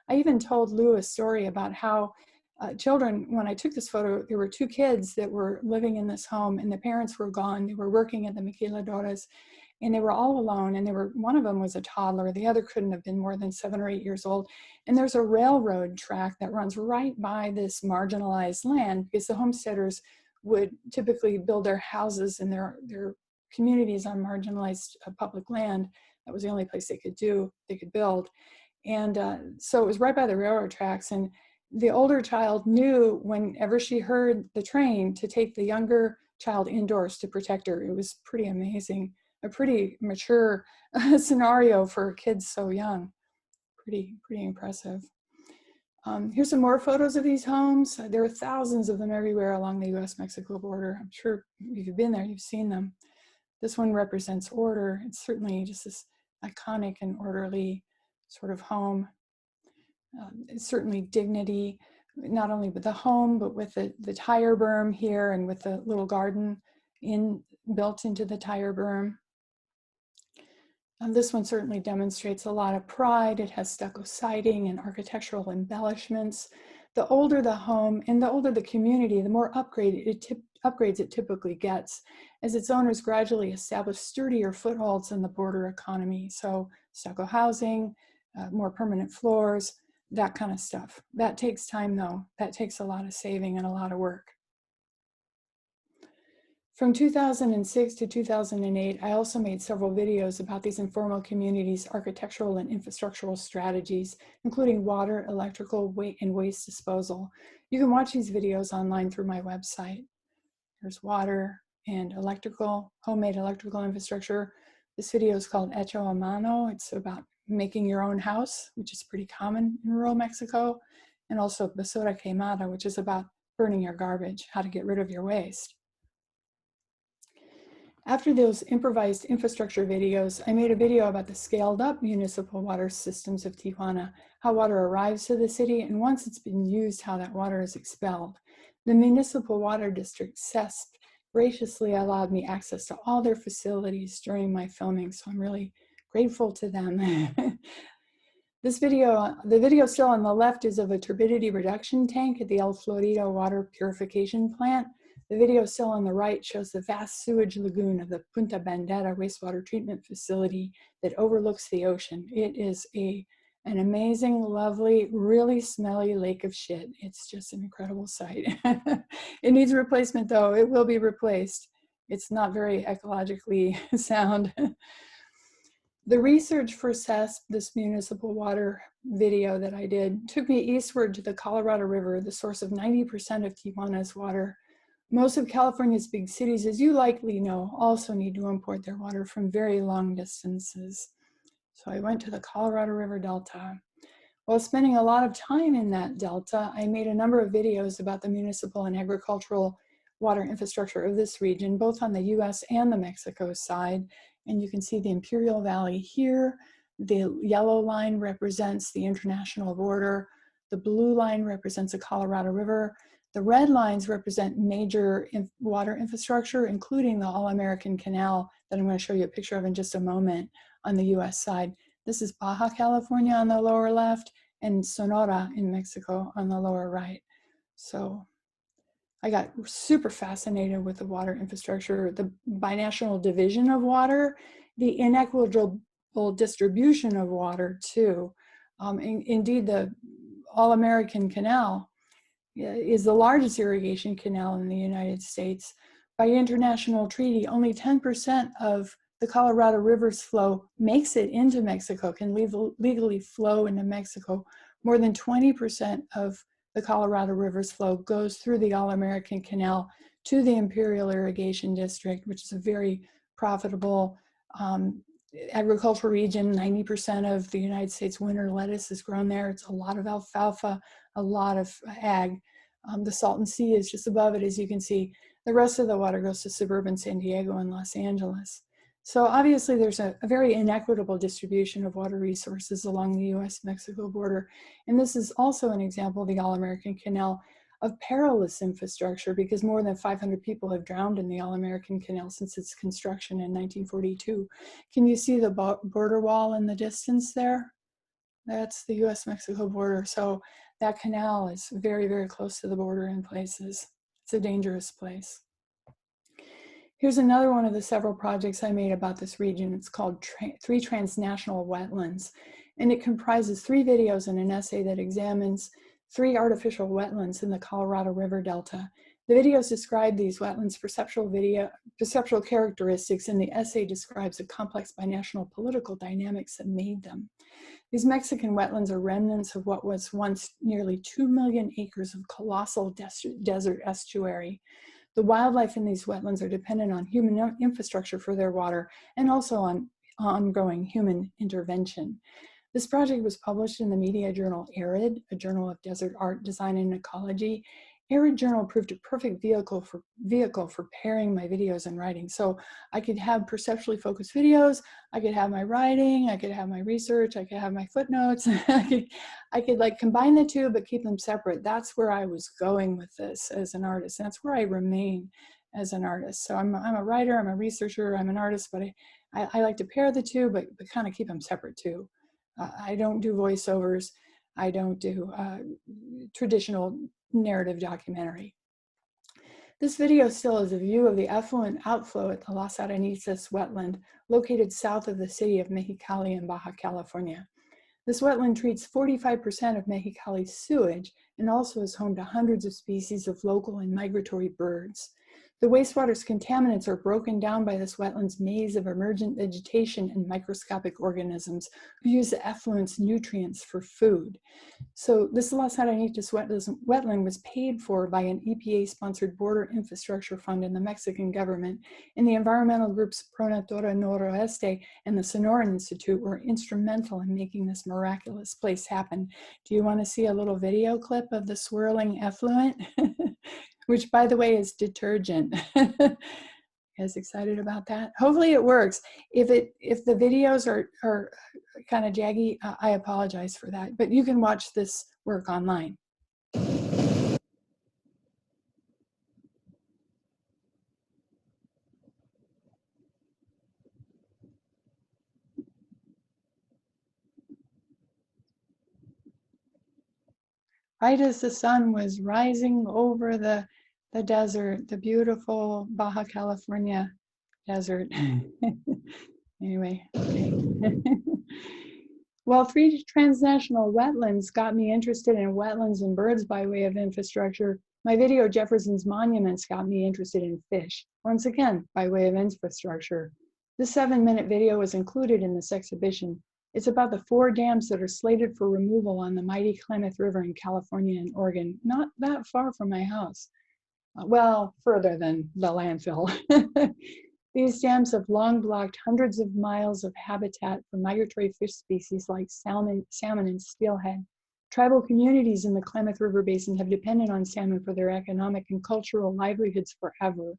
I even told Lou a story about how children, when I took this photo, there were two kids that were living in this home and the parents were gone. They were working at the maquiladoras and they were all alone, and one of them was a toddler. The other couldn't have been more than 7 or 8 years old. And there's a railroad track that runs right by this marginalized land, because the homesteaders would typically build their houses and their communities on marginalized public land. That was the only place they could build. And so it was right by the railroad tracks. And the older child knew whenever she heard the train to take the younger child indoors to protect her. It was pretty amazing, a pretty mature scenario for kids so young. Pretty impressive. Here's some more photos of these homes. There are thousands of them everywhere along the US-Mexico border. I'm sure if you've been there, you've seen them. This one represents order. It's certainly just this iconic and orderly sort of home. It's certainly dignity, not only with the home, but with the tire berm here and with the little garden built into the tire berm. This one certainly demonstrates a lot of pride. It has stucco siding and architectural embellishments. The older the home and the older the community, the more upgrades it typically gets, as its owners gradually establish sturdier footholds in the border economy. So stucco housing, more permanent floors, that kind of stuff. That takes time though. That takes a lot of saving and a lot of work. From 2006 to 2008, I also made several videos about these informal communities' architectural and infrastructural strategies, including water, electrical, and waste disposal. You can watch these videos online through my website. There's water and homemade electrical infrastructure. This video is called Hecho a Mano. It's about making your own house, which is pretty common in rural Mexico. And also Basura Quemada, which is about burning your garbage, how to get rid of your waste. After those improvised infrastructure videos, I made a video about the scaled up municipal water systems of Tijuana, how water arrives to the city, and once it's been used, how that water is expelled. The Municipal Water District, CESP, graciously allowed me access to all their facilities during my filming, so I'm really grateful to them. This video, the video still on the left is of a turbidity reduction tank at the El Florido water purification plant. The video still on the right shows the vast sewage lagoon of the Punta Bandera wastewater treatment facility that overlooks the ocean. It is an amazing, lovely, really smelly lake of shit. It's just an incredible sight. It needs replacement though. It will be replaced. It's not very ecologically sound. The research for CESP, this municipal water video that I did, took me eastward to the Colorado River, the source of 90% of Tijuana's water. Most of California's big cities, as you likely know, also need to import their water from very long distances. So I went to the Colorado River Delta. While spending a lot of time in that delta, I made a number of videos about the municipal and agricultural water infrastructure of this region, both on the US and the Mexico side. And you can see the Imperial Valley here. The yellow line represents the international border. The blue line represents the Colorado River. The red lines represent major water infrastructure, including the All-American Canal that I'm going to show you a picture of in just a moment on the US side. This is Baja California on the lower left and Sonora in Mexico on the lower right. So I got super fascinated with the water infrastructure, the binational division of water, the inequitable distribution of water too. Indeed, the All-American Canal is the largest irrigation canal in the United States. By international treaty, only 10% of the Colorado River's flow makes it into Mexico, can legally flow into Mexico. More than 20% of the Colorado River's flow goes through the All-American Canal to the Imperial Irrigation District, which is a very profitable agricultural region. 90% of the United States winter lettuce is grown there. It's a lot of alfalfa, a lot of ag. The Salton Sea is just above it, as you can see. The rest of the water goes to suburban San Diego and Los Angeles. So obviously there's a very inequitable distribution of water resources along the US-Mexico border. And this is also an example of the All-American Canal of perilous infrastructure, because more than 500 people have drowned in the All-American Canal since its construction in 1942. Can you see the border wall in the distance there? That's the US-Mexico border. So that canal is very, very close to the border in places. It's a dangerous place. Here's another one of the several projects I made about this region. It's called 3 Transnational Wetlands, and it comprises 3 videos and an essay that examines 3 artificial wetlands in the Colorado River Delta. The videos describe these wetlands' perceptual characteristics, and the essay describes the complex binational political dynamics that made them. These Mexican wetlands are remnants of what was once nearly 2 million acres of colossal desert estuary. The wildlife in these wetlands are dependent on human infrastructure for their water and also on ongoing human intervention. This project was published in the media journal Arid, a journal of desert art, design, and ecology. Arid Journal proved a perfect vehicle for pairing my videos and writing. So I could have perceptually focused videos, I could have my writing, I could have my research, I could have my footnotes. I could like combine the two, but keep them separate. That's where I was going with this as an artist. That's where I remain as an artist. So I'm a writer, I'm a researcher, I'm an artist, but I like to pair the two, but kind of keep them separate too. I don't do voiceovers. I don't do traditional narrative documentary. This video still is a view of the effluent outflow at the Las Aranesis wetland, located south of the city of Mexicali in Baja California. This wetland treats 45% of Mexicali's sewage and also is home to hundreds of species of local and migratory birds. The wastewater's contaminants are broken down by this wetland's maze of emergent vegetation and microscopic organisms who use the effluent's nutrients for food. So this Las Aranesis wetland was paid for by an EPA-sponsored border infrastructure fund in the Mexican government, and the environmental groups Pronatura Noroeste and the Sonoran Institute were instrumental in making this miraculous place happen. Do you want to see a little video clip of the swirling effluent? which by the way is detergent. You guys excited about that? Hopefully it works. If the videos are kind of jaggy, I apologize for that, but you can watch this work online. Right as the sun was rising over the desert, the beautiful Baja California desert. Anyway, okay. Well, 3 transnational wetlands got me interested in wetlands and birds by way of infrastructure. My video, Jefferson's Monuments, got me interested in fish, once again, by way of infrastructure. This 7-minute video was included in this exhibition. It's about the 4 dams that are slated for removal on the mighty Klamath River in California and Oregon, not that far from my house. Well, further than the landfill. These dams have long blocked hundreds of miles of habitat for migratory fish species like salmon and steelhead. Tribal communities in the Klamath River Basin have depended on salmon for their economic and cultural livelihoods forever.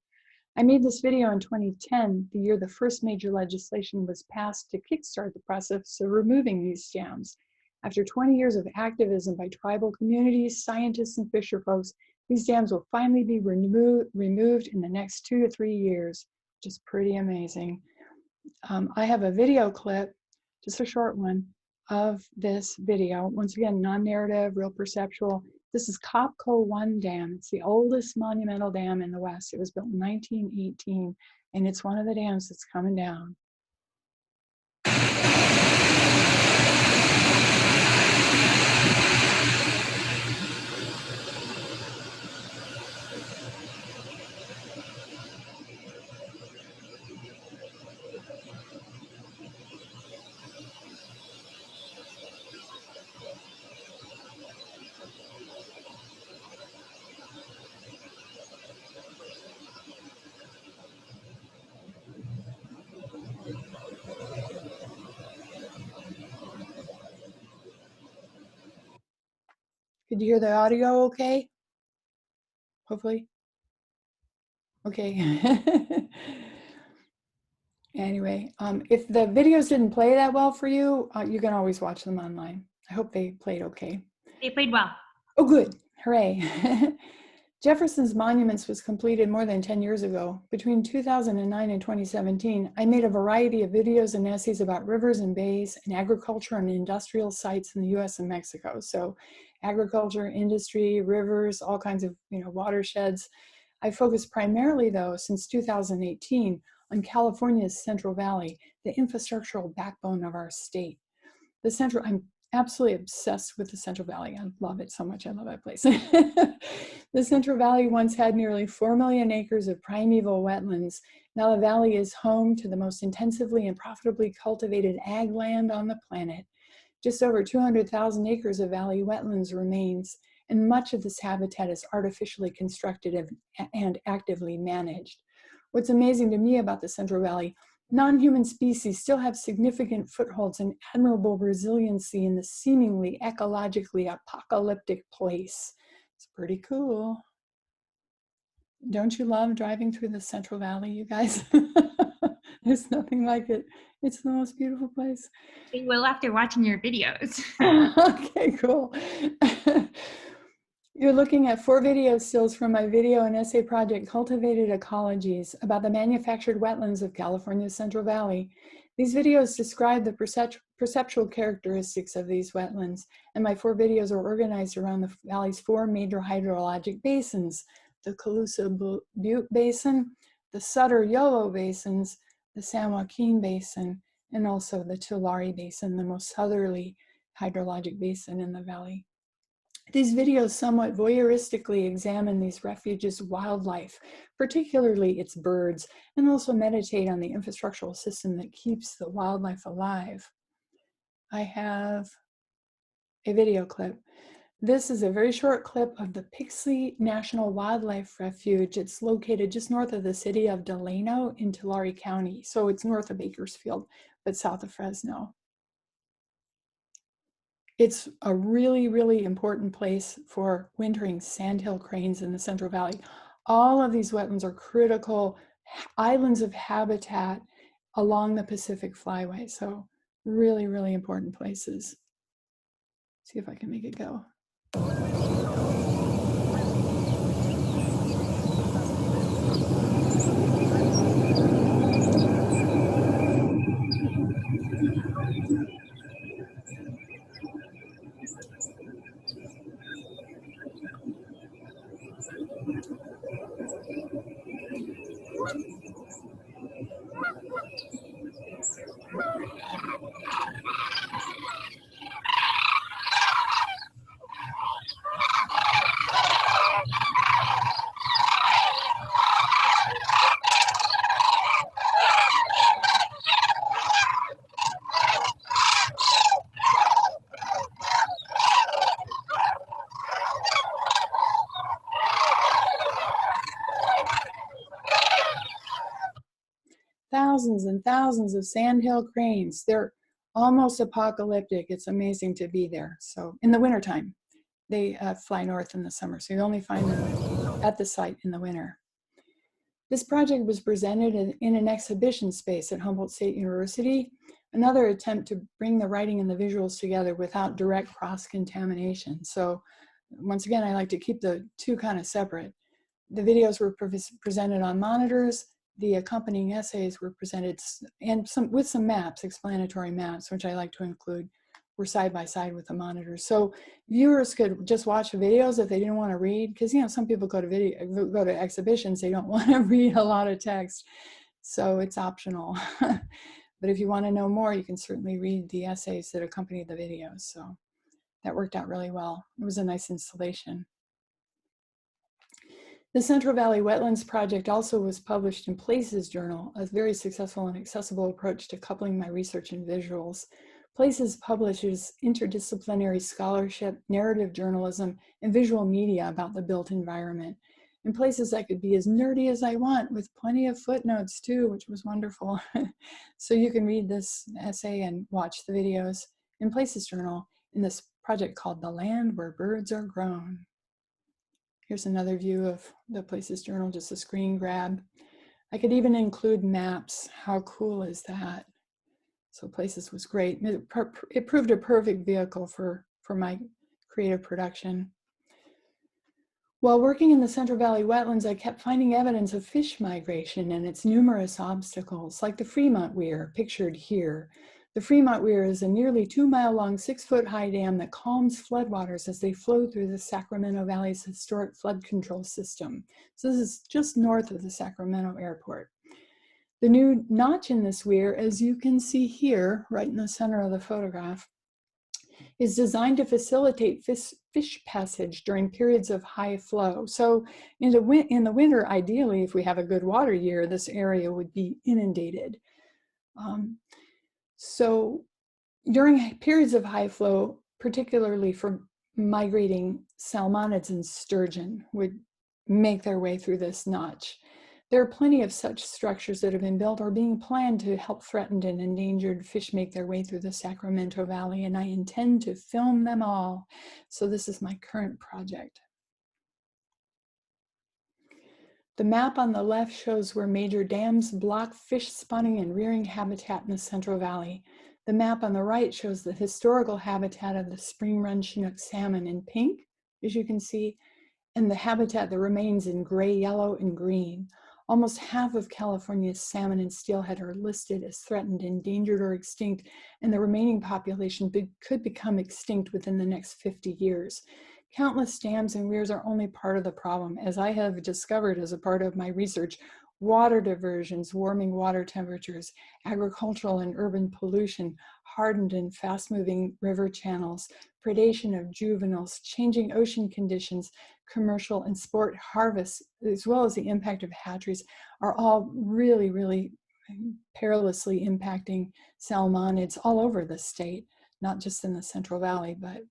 I made this video in 2010, the year the first major legislation was passed to kickstart the process of removing these dams. After 20 years of activism by tribal communities, scientists, and fisher folks, these dams will finally be removed in the next 2 to 3 years, which is pretty amazing. I have a video clip, just a short one, of this video. Once again, non-narrative, real perceptual. This is Copco 1 Dam. It's the oldest monumental dam in the West. It was built in 1918, and it's one of the dams that's coming down. Could you hear the audio okay? Hopefully. Okay. Anyway, if the videos didn't play that well for you, you can always watch them online. I hope they played okay. They played well. Oh, good. Hooray. Jefferson's Monuments was completed more than 10 years ago. Between 2009 and 2017, I made a variety of videos and essays about rivers and bays and agriculture and industrial sites in the US and Mexico. So agriculture, industry, rivers, all kinds of watersheds. I focused primarily, though, since 2018, on California's Central Valley, the infrastructural backbone of our state. I'm absolutely obsessed with the Central Valley. I love it so much. I love that place. The Central Valley once had nearly 4 million acres of primeval wetlands. Now the valley is home to the most intensively and profitably cultivated ag land on the planet. Just over 200,000 acres of valley wetlands remains, and much of this habitat is artificially constructed and actively managed. What's amazing to me about the Central Valley, non-human species still have significant footholds and admirable resiliency in the seemingly ecologically apocalyptic place. It's pretty cool. Don't you love driving through the Central Valley, you guys? There's nothing like it. It's the most beautiful place. They will after watching your videos. Okay, cool. You're looking at 4 video stills from my video and essay project, Cultivated Ecologies, about the manufactured wetlands of California's Central Valley. These videos describe the perceptual characteristics of these wetlands, and my 4 videos are organized around the valley's 4 major hydrologic basins: the Colusa Butte Basin, the Sutter Yolo Basins, the San Joaquin Basin, and also the Tulare Basin, the most southerly hydrologic basin in the valley. These videos somewhat voyeuristically examine these refuges' wildlife, particularly its birds, and also meditate on the infrastructural system that keeps the wildlife alive. I have a video clip. This is a very short clip of the Pixley National Wildlife Refuge. It's located just north of the city of Delano in Tulare County. So it's north of Bakersfield, but south of Fresno. It's a really, really important place for wintering sandhill cranes in the Central Valley. All of these wetlands are critical islands of habitat along the Pacific Flyway. So really, really important places. See if I can make it go. Thousands and thousands of sandhill cranes. They're almost apocalyptic. It's amazing to be there. So in the wintertime, they fly north in the summer. So you only find them at the site in the winter. This project was presented in an exhibition space at Humboldt State University, another attempt to bring the writing and the visuals together without direct cross-contamination. So once again, I like to keep the two kind of separate. The videos were presented on monitors. The accompanying essays were presented, and with some maps, explanatory maps, which I like to include, were side by side with the monitors. So viewers could just watch the videos if they didn't want to read, because some people go to exhibitions, they don't want to read a lot of text, so it's optional. But if you want to know more, you can certainly read the essays that accompany the videos. So that worked out really well. It was a nice installation. The Central Valley Wetlands Project also was published in Places Journal, a very successful and accessible approach to coupling my research and visuals. Places publishes interdisciplinary scholarship, narrative journalism, and visual media about the built environment. In Places, I could be as nerdy as I want with plenty of footnotes too, which was wonderful. So you can read this essay and watch the videos in Places Journal in this project called The Land Where Birds Are Grown. Here's another view of the Places Journal, just a screen grab. I could even include maps. How cool is that? So Places was great. It proved a perfect vehicle for my creative production. While working in the Central Valley wetlands, I kept finding evidence of fish migration and its numerous obstacles, like the Fremont Weir, pictured here. The Fremont Weir is a nearly 2-mile-long, 6-foot-high dam that calms floodwaters as they flow through the Sacramento Valley's historic flood control system. So this is just north of the Sacramento airport. The new notch in this weir, as you can see here, right in the center of the photograph, is designed to facilitate fish passage during periods of high flow. So in the winter, ideally, if we have a good water year, this area would be inundated. So during periods of high flow, particularly for migrating salmonids and sturgeon, would make their way through this notch. There are plenty of such structures that have been built or being planned to help threatened and endangered fish make their way through the Sacramento Valley, and I intend to film them all. So this is my current project. The map on the left shows where major dams block fish spawning and rearing habitat in the Central Valley. The map on the right shows the historical habitat of the spring run Chinook salmon in pink, as you can see, and the habitat that remains in gray, yellow, and green. Almost half of California's salmon and steelhead are listed as threatened, endangered, or extinct, and the remaining population could become extinct within the next 50 years. Countless dams and weirs are only part of the problem. As I have discovered as a part of my research, water diversions, warming water temperatures, agricultural and urban pollution, hardened and fast-moving river channels, predation of juveniles, changing ocean conditions, commercial and sport harvests, as well as the impact of hatcheries, are all really, really perilously impacting salmonids all over the state, not just in the Central Valley, but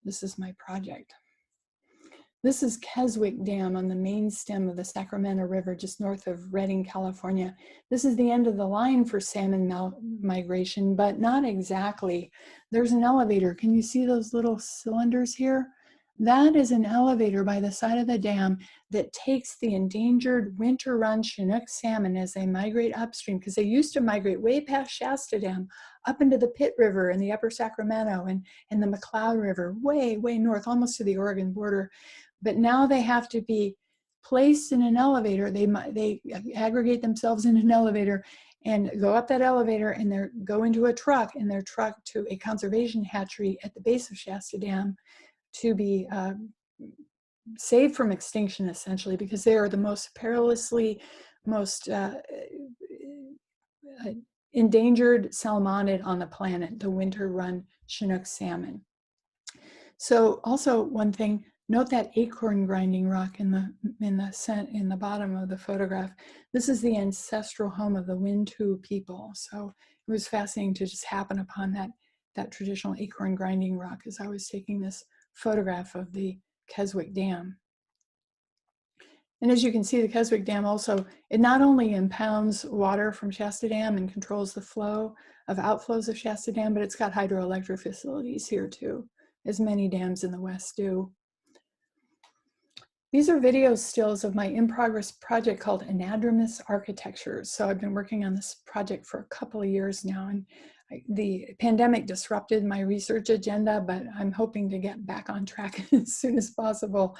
this is my project. This is Keswick Dam on the main stem of the Sacramento River, just north of Redding, California. This is the end of the line for salmon migration, but not exactly. There's an elevator. Can you see those little cylinders here? That is an elevator by the side of the dam that takes the endangered winter run Chinook salmon as they migrate upstream, because they used to migrate way past Shasta Dam up into the Pitt River and the upper Sacramento and the McCloud River, way, way north, almost to the Oregon border. But now they have to be placed in an elevator. They aggregate themselves in an elevator and go up that elevator and go into a truck, and their truck to a conservation hatchery at the base of Shasta Dam to be saved from extinction, essentially, because they are the most perilously, most endangered salmonid on the planet, the winter run Chinook salmon. So also one thing, note that acorn grinding rock in the bottom of the photograph. This is the ancestral home of the Wintu people. So it was fascinating to just happen upon that traditional acorn grinding rock as I was taking this photograph of the Keswick Dam. And as you can see, the Keswick Dam also, it not only impounds water from Shasta Dam and controls the flow of outflows of Shasta Dam, but it's got hydroelectric facilities here too, as many dams in the West do. These are video stills of my in-progress project called Anadromous Architectures. So I've been working on this project for a couple of years now, and the pandemic disrupted my research agenda, but I'm hoping to get back on track as soon as possible.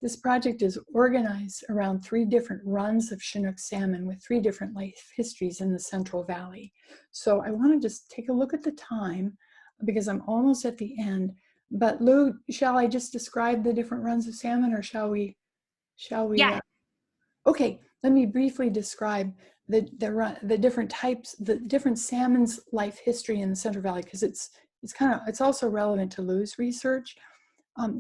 This project is organized around 3 different runs of Chinook salmon with 3 different life histories in the Central Valley. So I want to just take a look at the time because I'm almost at the end. But Lou, shall I just describe the different runs of salmon, or shall we? Yeah. Okay, let me briefly describe the different types, the different salmon's life history in the Central Valley, because it's also relevant to Lou's research.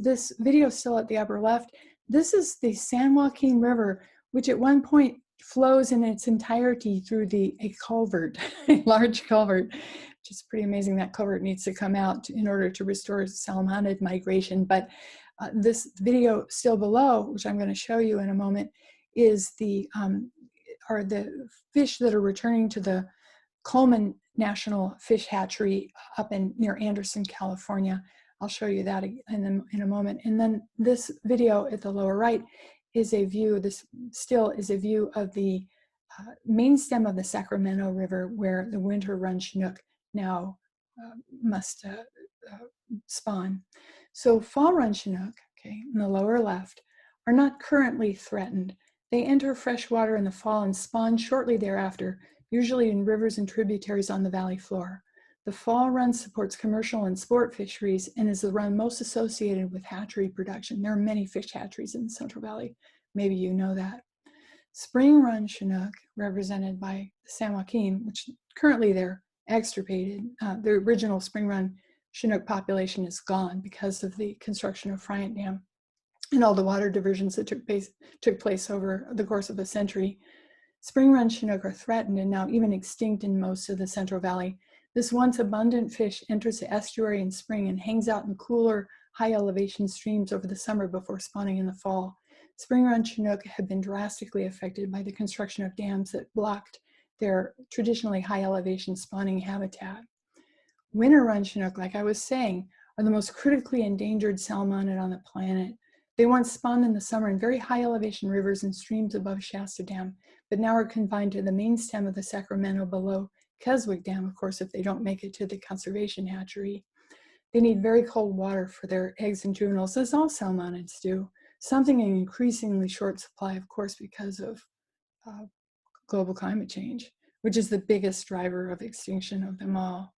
This video still at the upper left. This is the San Joaquin River, which at one point flows in its entirety through a culvert, a large culvert, which is pretty amazing. That culvert needs to come out in order to restore salmonid migration. But this video still below, which I'm going to show you in a moment, is are the fish that are returning to the Coleman National Fish Hatchery up near Anderson, California. I'll show you that in a moment. And then this video at the lower right is a view, this still is a view of the main stem of the Sacramento River, where the winter run Chinook now must spawn. So fall run Chinook, okay, in the lower left, are not currently threatened. They enter fresh water in the fall and spawn shortly thereafter, usually in rivers and tributaries on the valley floor. The fall run supports commercial and sport fisheries and is the run most associated with hatchery production. There are many fish hatcheries in the Central Valley. Maybe you know that. Spring run Chinook, represented by San Joaquin, which currently they're extirpated. The original spring run Chinook population is gone because of the construction of Fremont Dam and all the water diversions that took place over the course of a century. Spring run Chinook are threatened and now even extinct in most of the Central Valley. This once abundant fish enters the estuary in spring and hangs out in cooler, high elevation streams over the summer before spawning in the fall. Spring run Chinook have been drastically affected by the construction of dams that blocked their traditionally high elevation spawning habitat. Winter run Chinook, like I was saying, are the most critically endangered salmonid on the planet. They once spawned in the summer in very high elevation rivers and streams above Shasta Dam, but now are confined to the main stem of the Sacramento below Keswick Dam, of course, if they don't make it to the conservation hatchery. They need very cold water for their eggs and juveniles, as all salmonids do, something in increasingly short supply, of course, because of global climate change, which is the biggest driver of extinction of them all.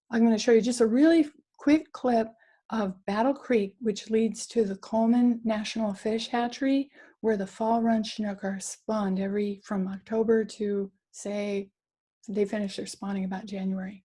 I'm going to show you just a really quick clip of Battle Creek, which leads to the Coleman National Fish Hatchery, where the fall run Chinook are spawned from October to, say, they finish their spawning about January.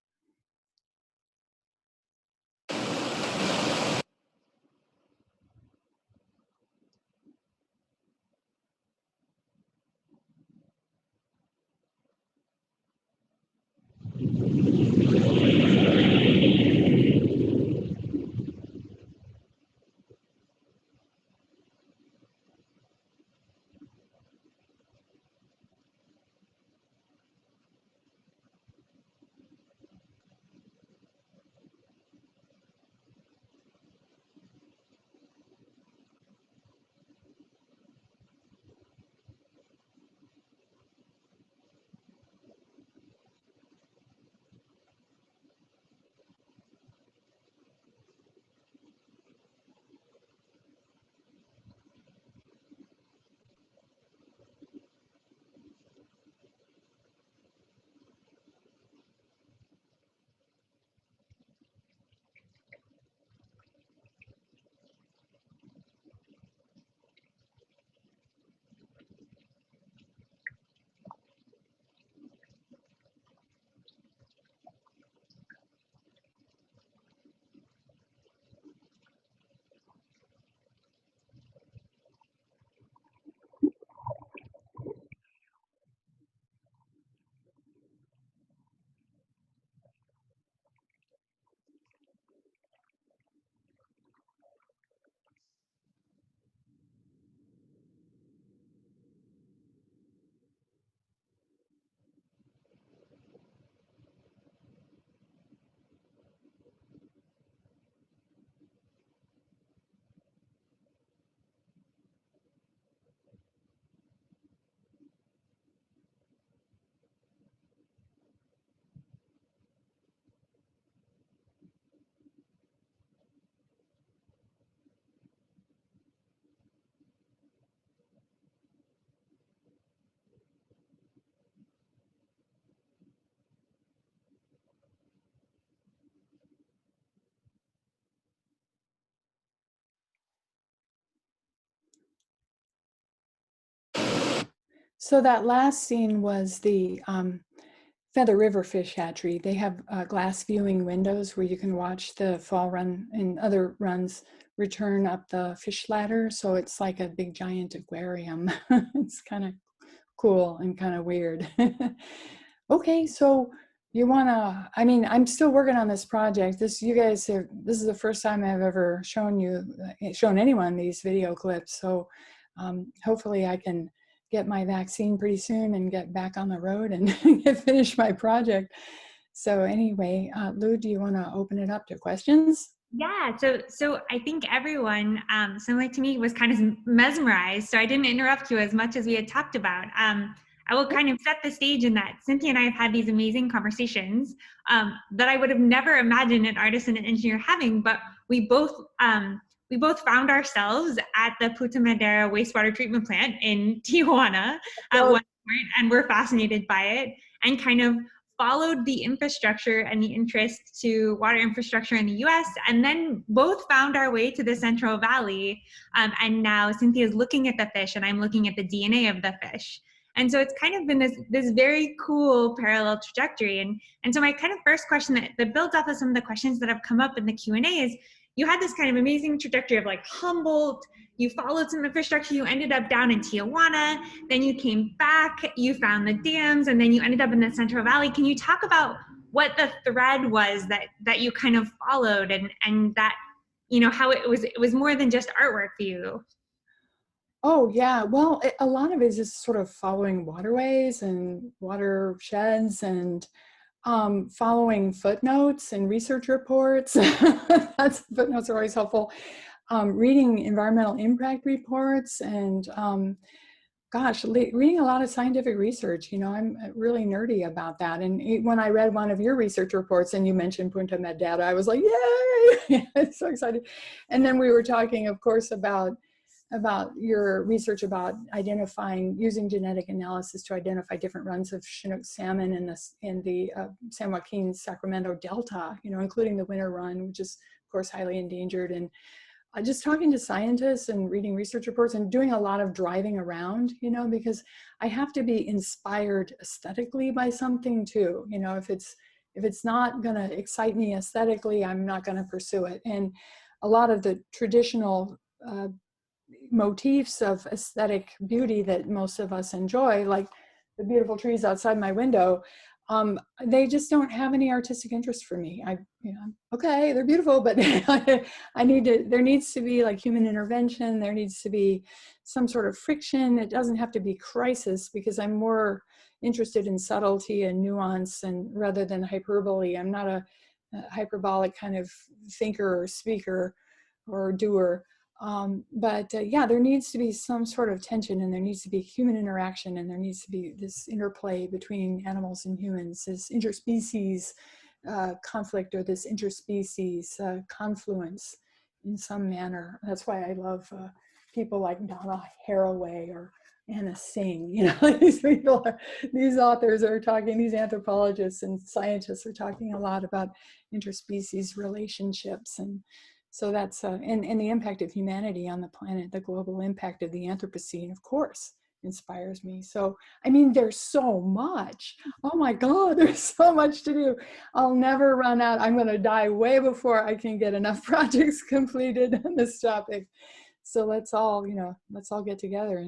So that last scene was the Feather River Fish Hatchery. They have glass viewing windows where you can watch the fall run and other runs return up the fish ladder. So it's like a big giant aquarium. It's kind of cool and kind of weird. Okay, so you wanna, I mean, I'm still working on this project. This is the first time I've ever shown anyone these video clips. So hopefully I can get my vaccine pretty soon and get back on the road and finish my project. So anyway, Lou, do you wanna open it up to questions? Yeah, so I think everyone, similar to me, was kind of mesmerized. So I didn't interrupt you as much as we had talked about. I will kind of set the stage in that Cynthia and I have had these amazing conversations that I would have never imagined an artist and an engineer having. But we both found ourselves at the Puta Madera wastewater treatment plant in Tijuana at one point, and we're fascinated by it, and kind of followed the infrastructure and the interest to water infrastructure in the US, and then both found our way to the Central Valley. And now Cynthia's looking at the fish and I'm looking at the DNA of the fish. And so it's kind of been this very cool parallel trajectory. And so my kind of first question that builds off of some of the questions that have come up in the Q&A is, you had this kind of amazing trajectory of like Humboldt, you followed some infrastructure, you ended up down in Tijuana, then you came back, you found the dams, and then you ended up in the Central Valley. Can you talk about what the thread was that you kind of followed, and that, you know, how it was more than just artwork for you? Oh yeah, well, a lot of it is just sort of following waterways and watersheds and following footnotes and research reports. Footnotes are always helpful. Reading environmental impact reports and reading a lot of scientific research. You know, I'm really nerdy about that. And when I read one of your research reports and you mentioned Punta Madera, I was like, yay! I'm so excited. And then we were talking, of course, about your research about using genetic analysis to identify different runs of Chinook salmon in the San Joaquin Sacramento Delta, you know, including the winter run, which is of course highly endangered. And just talking to scientists and reading research reports and doing a lot of driving around, you know, because I have to be inspired aesthetically by something too. You know, if it's not going to excite me aesthetically, I'm not going to pursue it. And a lot of the traditional motifs of aesthetic beauty that most of us enjoy, like the beautiful trees outside my window, they just don't have any artistic interest for me. Okay, they're beautiful, but there needs to be like human intervention. There needs to be some sort of friction. It doesn't have to be crisis, because I'm more interested in subtlety and nuance, and rather than hyperbole. I'm not a hyperbolic kind of thinker or speaker or doer. Yeah, there needs to be some sort of tension, and there needs to be human interaction, and there needs to be this interplay between animals and humans, this interspecies conflict, or this interspecies confluence in some manner. That's why I love people like Donna Haraway or Anna Singh. You know, these authors are talking, these anthropologists and scientists are talking a lot about interspecies relationships. And so that's, and the impact of humanity on the planet, the global impact of the Anthropocene, of course, inspires me. So, I mean, there's so much. Oh my God, there's so much to do. I'll never run out. I'm going to die way before I can get enough projects completed on this topic. So let's all get together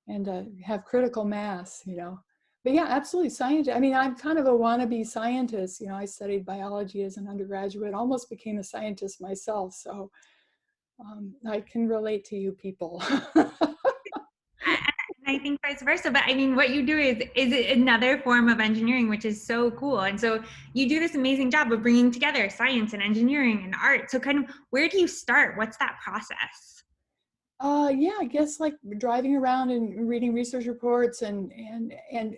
and have critical mass, you know. But yeah, absolutely, science. I mean, I'm kind of a wannabe scientist. You know, I studied biology as an undergraduate, almost became a scientist myself. So I can relate to you people. I think vice versa, but I mean, what you do is another form of engineering, which is so cool. And so you do this amazing job of bringing together science and engineering and art. So kind of, where do you start? What's that process? Yeah, I guess like driving around and reading research reports and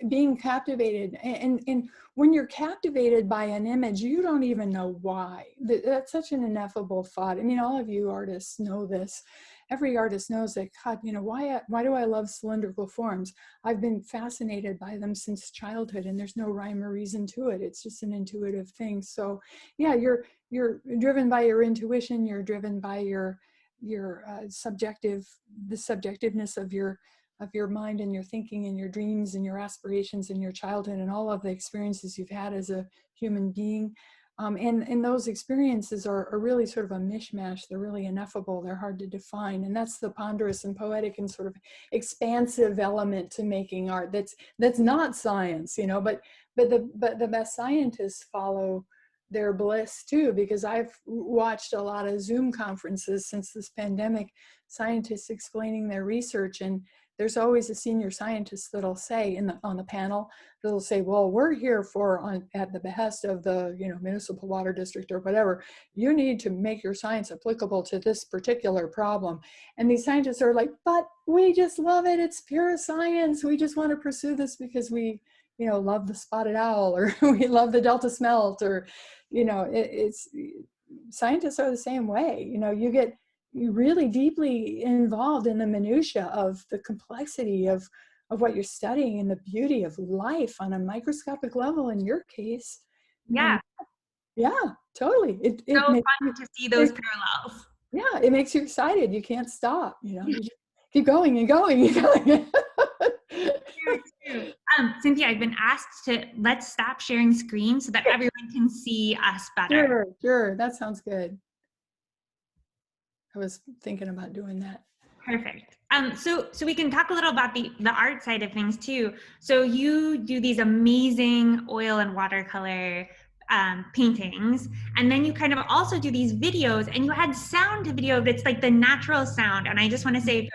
being captivated. And when you're captivated by an image, you don't even know why. That's such an ineffable thought. I mean, all of you artists know this. Every artist knows that, God, you know, why do I love cylindrical forms? I've been fascinated by them since childhood, and there's no rhyme or reason to it. It's just an intuitive thing. So yeah, you're driven by your intuition. You're driven by the subjectiveness of your your mind and your thinking and your dreams and your aspirations and your childhood and all of the experiences you've had as a human being. And those experiences are really sort of a mishmash. They're really ineffable. They're hard to define. And that's the ponderous and poetic and sort of expansive element to making art. That's not science, you know, but the best scientists follow their bliss too, because I've watched a lot of Zoom conferences since this pandemic, scientists explaining their research, and there's always a senior scientist that'll say on the panel, that'll say, well, we're here at the behest of the municipal water district or whatever, you need to make your science applicable to this particular problem. And these scientists are like, but we just love it, it's pure science, we just want to pursue this because we love the spotted owl, or we love the Delta smelt, or scientists are the same way. You really deeply involved in the minutia of the complexity of what you're studying and the beauty of life on a microscopic level in your case. Yeah. Yeah, totally. It so makes fun to see those parallels. Yeah, it makes you excited. You can't stop, you just keep going and going and going. Cynthia, I've been asked to let's stop sharing screens so that everyone can see us better. Sure. That sounds good. I was thinking about doing that. Perfect. So we can talk a little about the art side of things too. So you do these amazing oil and watercolor paintings, and then you kind of also do these videos, and you add sound to video that's like the natural sound. And I just want to say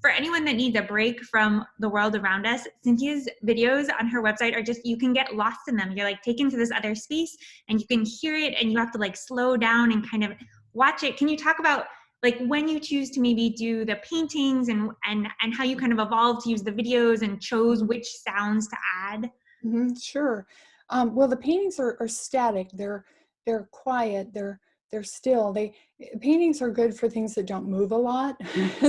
for anyone that needs a break from the world around us, Cynthia's videos on her website are just, you can get lost in them. You're like taken to this other space and you can hear it, and you have to like slow down and kind of watch it. Can you talk about like when you choose to maybe do the paintings and how you kind of evolved to use the videos and chose which sounds to add? Mm-hmm, sure. Well, the paintings are static. They're quiet. They're still. Paintings are good for things that don't move a lot.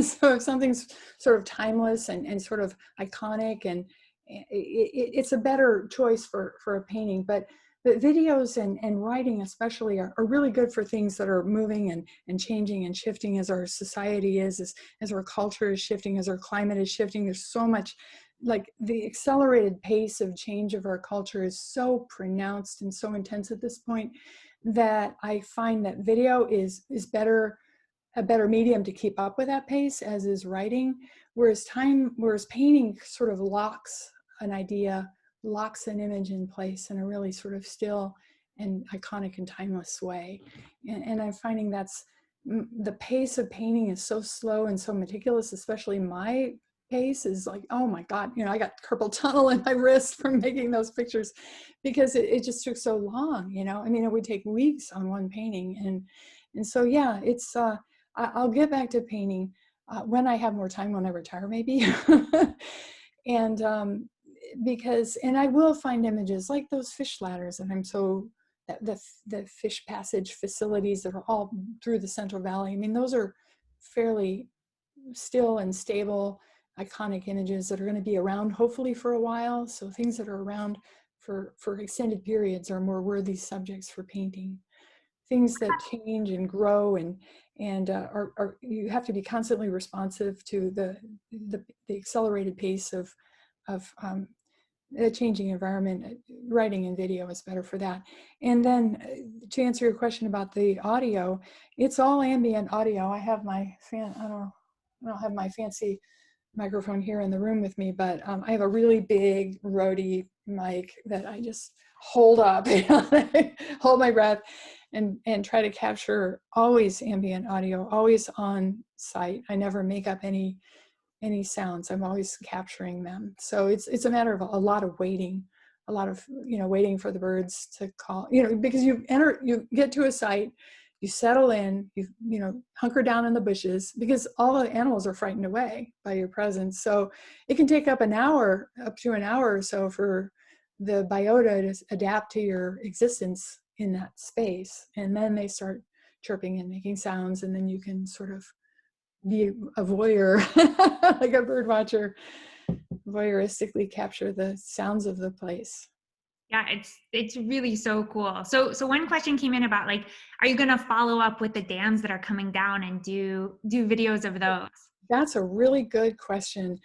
So if something's sort of timeless and sort of iconic, and it's a better choice for a painting. But videos and writing especially are really good for things that are moving and changing and shifting as our society is, as our culture is shifting, as our climate is shifting. There's so much, like the accelerated pace of change of our culture is so pronounced and so intense at this point that I find that video is a better medium to keep up with that pace, as is writing, whereas painting sort of locks an idea, locks an image in place in a really sort of still and iconic and timeless way. And I'm finding that's the pace of painting is so slow and so meticulous, especially my pace is like, oh my God, I got carpal tunnel in my wrist from making those pictures because it just took so long, I mean, it would take weeks on one painting. And so, yeah, it's, I'll get back to painting when I have more time, when I retire maybe. And and I will find images like those fish ladders, and I'm so, the fish passage facilities that are all through the Central Valley. I mean, those are fairly still and stable, iconic images that are going to be around hopefully for a while. So things that are around for extended periods are more worthy subjects for painting. Things that change and grow and are you have to be constantly responsive to the accelerated pace of a changing environment. Writing and video is better for that. And then to answer your question about the audio, it's all ambient audio. I have my I don't have my fancy microphone here in the room with me, but I have a really big Rode mic that I just hold up, hold my breath and try to capture always ambient audio, always on site. I never make up any sounds. I'm always capturing them. So it's a matter of a lot of waiting, waiting for the birds to call, because you get to a site, you settle in, you hunker down in the bushes because all the animals are frightened away by your presence. So it can take up to an hour or so for the biota to adapt to your existence in that space. And then they start chirping and making sounds, and then you can sort of be a voyeur, like a bird watcher, voyeuristically capture the sounds of the place. Yeah, it's really so cool. So one question came in about like, are you going to follow up with the dams that are coming down and do videos of those? That's a really good question.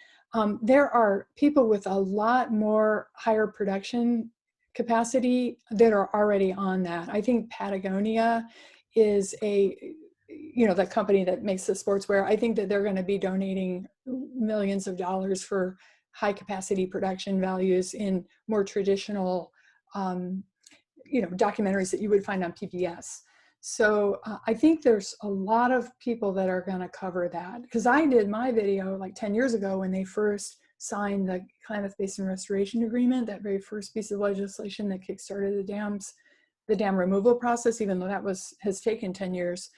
there are people with a lot more higher production capacity that are already on that. I think Patagonia is the company that makes the sportswear. I think that they're going to be donating millions of dollars for high capacity production values in more traditional, documentaries that you would find on PBS. So I think there's a lot of people that are going to cover that, because I did my video like 10 years ago when they first signed the Climate Basin Restoration Agreement, that very first piece of legislation that kickstarted the dam removal process, even though that has taken 10 years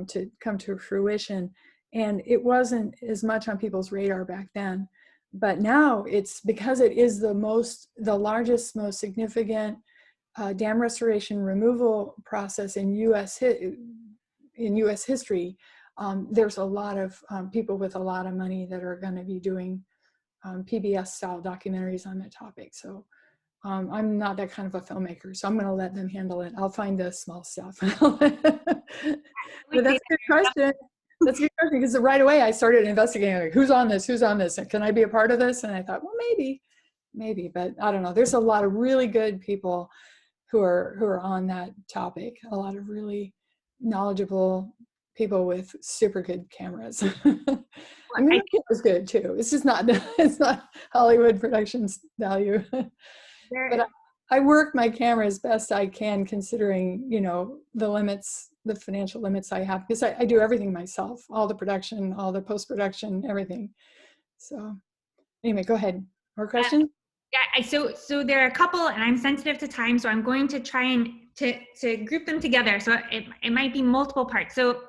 to come to fruition. And it wasn't as much on people's radar back then. But now it's, because it is the largest, most significant dam restoration removal process in U.S. history. There's a lot of people with a lot of money that are going to be doing PBS style documentaries on that topic. So I'm not that kind of a filmmaker, so I'm going to let them handle it. I'll find the small stuff. But that's a good question. That's a good question, because right away I started investigating, like, who's on this? Can I be a part of this? And I thought, well, maybe, but I don't know. There's a lot of really good people who are on that topic. A lot of really knowledgeable people with super good cameras. I mean, my camera's good too. It's just not Hollywood Productions value. But I work my camera as best I can, considering, the limits, the financial limits I have, because I do everything myself, all the production, all the post-production, everything. So anyway, go ahead. More questions? Yeah, so there are a couple, and I'm sensitive to time, so I'm going to try and to group them together. So it might be multiple parts. So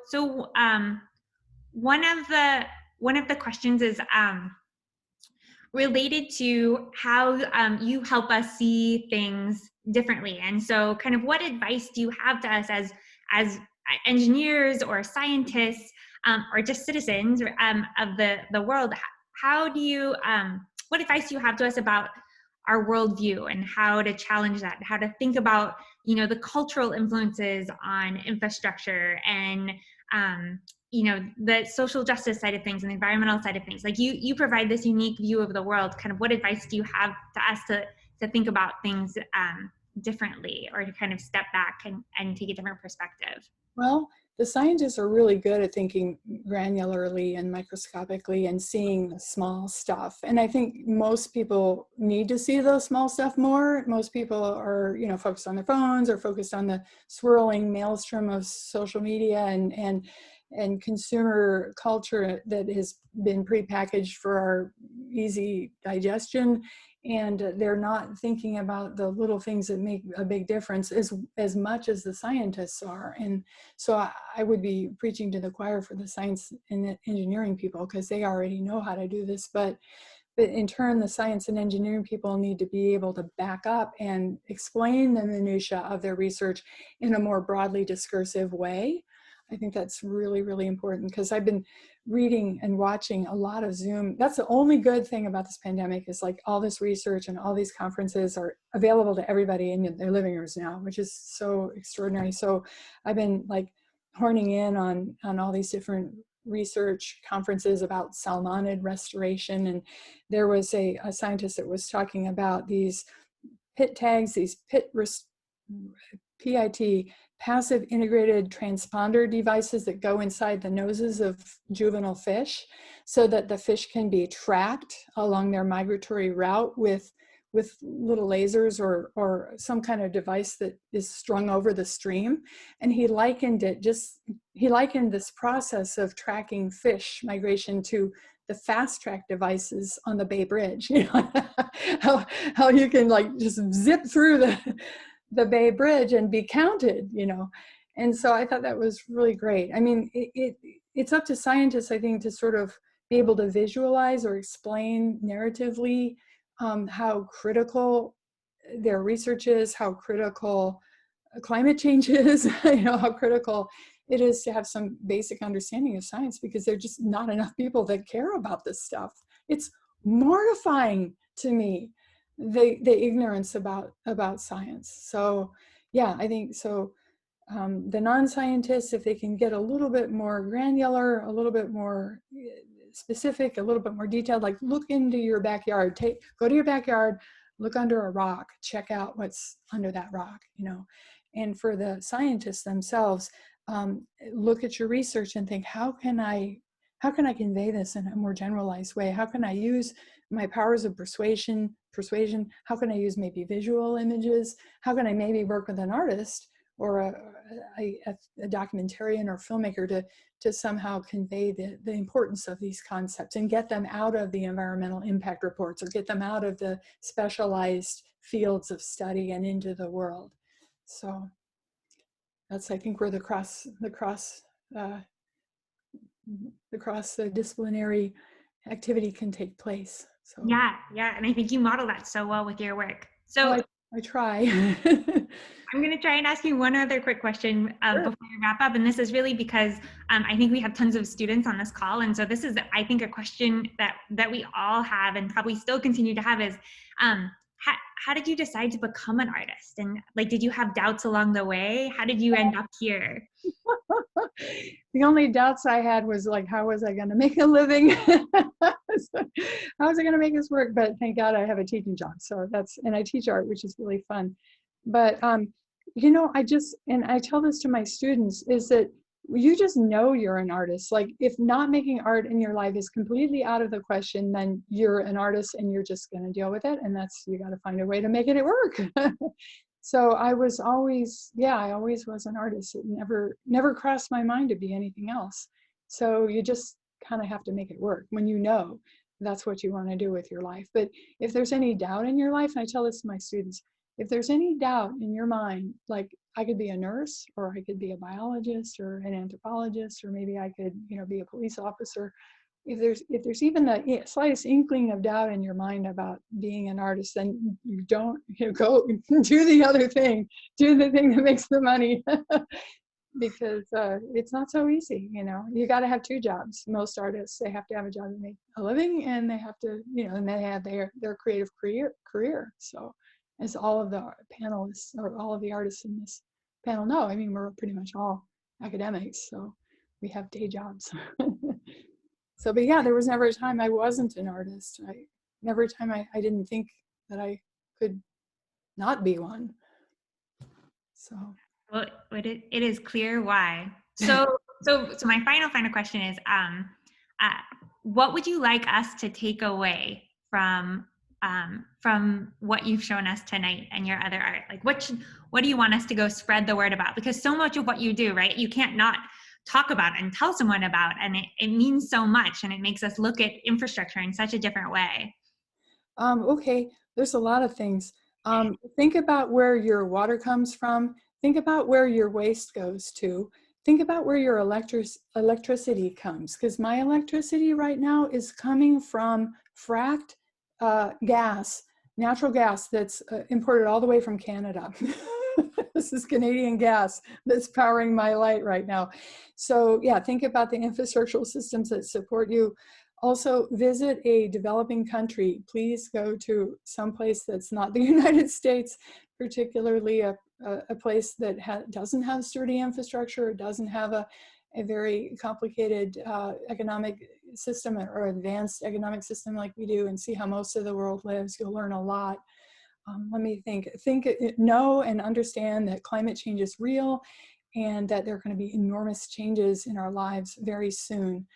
one of the questions is related to how you help us see things differently. And so kind of what advice do you have to us as engineers or scientists or just citizens of the world? How do you, what advice do you have to us about our worldview and how to challenge that, how to think about, the cultural influences on infrastructure and, the social justice side of things and the environmental side of things? Like you provide this unique view of the world. Kind of what advice do you have to us to think about things differently, or to kind of step back and take a different perspective? Well, the scientists are really good at thinking granularly and microscopically and seeing the small stuff. And I think most people need to see those small stuff more. Most people are, focused on their phones or focused on the swirling maelstrom of social media and consumer culture that has been prepackaged for our easy digestion. And they're not thinking about the little things that make a big difference as much as the scientists are. And so I would be preaching to the choir for the science and engineering people, because they already know how to do this. But in turn, the science and engineering people need to be able to back up and explain the minutia of their research in a more broadly discursive way. I think that's really, really important, because I've been reading and watching a lot of Zoom. That's the only good thing about this pandemic, is like all this research and all these conferences are available to everybody in their living rooms now, which is so extraordinary. So I've been like horning in on all these different research conferences about salmonid restoration. And there was a scientist that was talking about these PIT tags, these PIT, passive integrated transponder devices that go inside the noses of juvenile fish, so that the fish can be tracked along their migratory route with little lasers or some kind of device that is strung over the stream. And he likened this process of tracking fish migration to the fast track devices on the Bay Bridge. How you can like just zip through the Bay Bridge and be counted, And so I thought that was really great. I mean, it's up to scientists, I think, to sort of be able to visualize or explain narratively how critical their research is, how critical climate change is, how critical it is to have some basic understanding of science, because there are just not enough people that care about this stuff. It's mortifying to me, the ignorance about science. So yeah, I think so. The non-scientists, if they can get a little bit more granular, a little bit more specific, a little bit more detailed, like look into your backyard, go to your backyard, look under a rock, check out what's under that rock, you know. And for the scientists themselves, look at your research and think, how can I convey this in a more generalized way? How can I use my powers of persuasion? How can I use maybe visual images? How can I maybe work with an artist or a documentarian or filmmaker to somehow convey the importance of these concepts and get them out of the environmental impact reports or get them out of the specialized fields of study and into the world. So that's, I think, where the cross-disciplinary activity can take place. So yeah, and I think you model that so well with your work. So I try. I'm going to try and ask you one other quick question Sure. before we wrap up. And this is really because I think we have tons of students on this call. And so this is, I think, a question that we all have and probably still continue to have is, how did you decide to become an artist? And like, did you have doubts along the way? How did you end up here? The only doubts I had was like, how was I going to make a living? How was I going to make this work? But thank God I have a teaching job. So and I teach art, which is really fun. But, you know, I tell this to my students, is that you just know you're an artist. Like, if not making art in your life is completely out of the question, then you're an artist and you're just going to deal with it. And you got to find a way to make it work. So I always was an artist. It never crossed my mind to be anything else. So you just kind of have to make it work when you know that's what you want to do with your life. But if there's any doubt in your life, and I tell this to my students, if there's any doubt in your mind, like I could be a nurse, or I could be a biologist or an anthropologist, or maybe I could, you know, be a police officer. If there's even the slightest inkling of doubt in your mind about being an artist, then you don't go do the other thing, do the thing that makes the money, because it's not so easy. You know, you got to have two jobs. Most artists, they have to have a job to make a living, and they have to, you know, and they have their creative career. So, as all of the panelists or all of the artists in this panel know, I mean, we're pretty much all academics, so we have day jobs. So, but yeah, there was never a time I wasn't an artist. Never a time I didn't think that I could not be one. So. Well, it is clear why. So my final question is, what would you like us to take away from what you've shown us tonight and your other art? Like, what do you want us to go spread the word about? Because so much of what you do, right, you can't not talk about and tell someone about, and it means so much, and it makes us look at infrastructure in such a different way. Okay, there's a lot of things. Think about where your water comes from. Think about where your waste goes to. Think about where your electricity comes, because my electricity right now is coming from fracked gas, natural gas that's imported all the way from Canada. This is Canadian gas that's powering my light right now. So yeah, think about the infrastructural systems that support you. Also, visit a developing country. Please go to some place that's not the United States, particularly a place that doesn't have sturdy infrastructure, doesn't have a very complicated economic system or advanced economic system like we do, and see how most of the world lives. You'll learn a lot. Let me think, know and understand that climate change is real, and that there are going to be enormous changes in our lives very soon.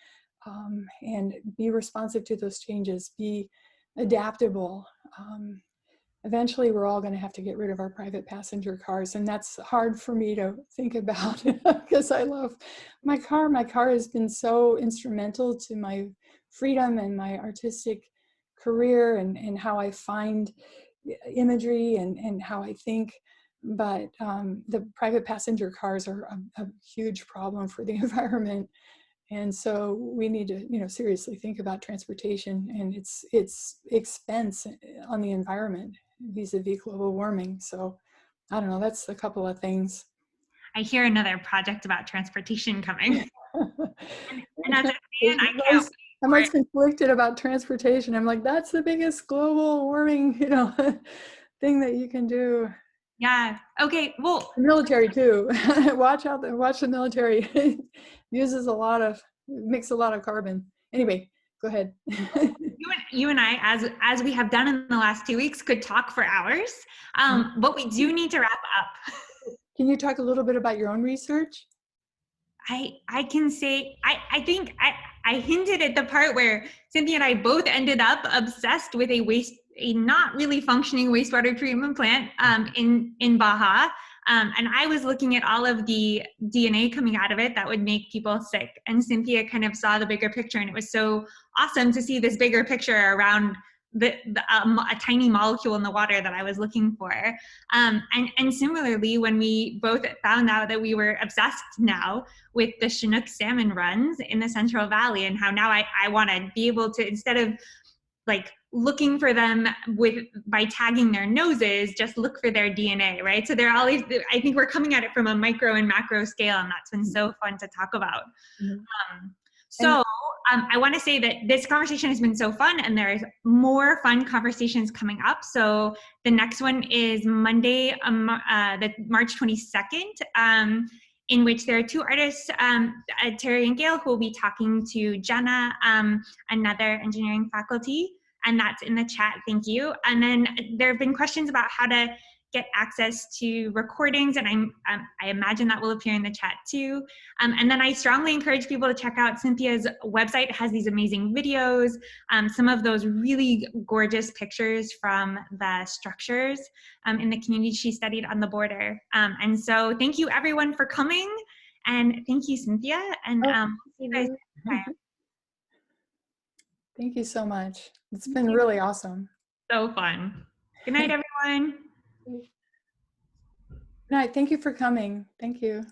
And be responsive to those changes, be adaptable. Eventually, we're all going to have to get rid of our private passenger cars, and that's hard for me to think about because I love my car. My car has been so instrumental to my freedom and my artistic career, and how I find imagery and how I think. But the private passenger cars are a huge problem for the environment. And so we need to, seriously think about transportation and its expense on the environment vis-a-vis global warming. So I don't know, that's a couple of things. I hear another project about transportation coming. and as a fan, I'm always conflicted about transportation. I'm like, that's the biggest global warming, thing that you can do. Yeah. Okay. Well, the military too. Watch the military. Makes a lot of carbon. Anyway, go ahead. You and I, as we have done in the last 2 weeks, could talk for hours, but we do need to wrap up. Can you talk a little bit about your own research? I can say, I think I hinted at the part where Cynthia and I both ended up obsessed with a not really functioning wastewater treatment plant in Baja. And I was looking at all of the DNA coming out of it that would make people sick. And Cynthia kind of saw the bigger picture, and it was so awesome to see this bigger picture around a tiny molecule in the water that I was looking for. And similarly, when we both found out that we were obsessed now with the Chinook salmon runs in the Central Valley, and how now I want to be able to, instead of like looking for them by tagging their noses, just look for their DNA, right? So they're always, I think we're coming at it from a micro and macro scale, and that's been so fun to talk about. I want to say that this conversation has been so fun, and there's more fun conversations coming up. So the next one is Monday, the March 22nd, in which there are two artists, Terry and Gail, who will be talking to Jenna, another engineering faculty, and that's in the chat, thank you. And then there have been questions about how to get access to recordings, and I imagine that will appear in the chat too. And then I strongly encourage people to check out Cynthia's website. It has these amazing videos, some of those really gorgeous pictures from the structures in the community she studied on the border. And so thank you everyone for coming, and thank you, Cynthia, and see you guys next time. Thank you so much. It's been really awesome. So fun. Good night, everyone. Good night. Thank you for coming. Thank you.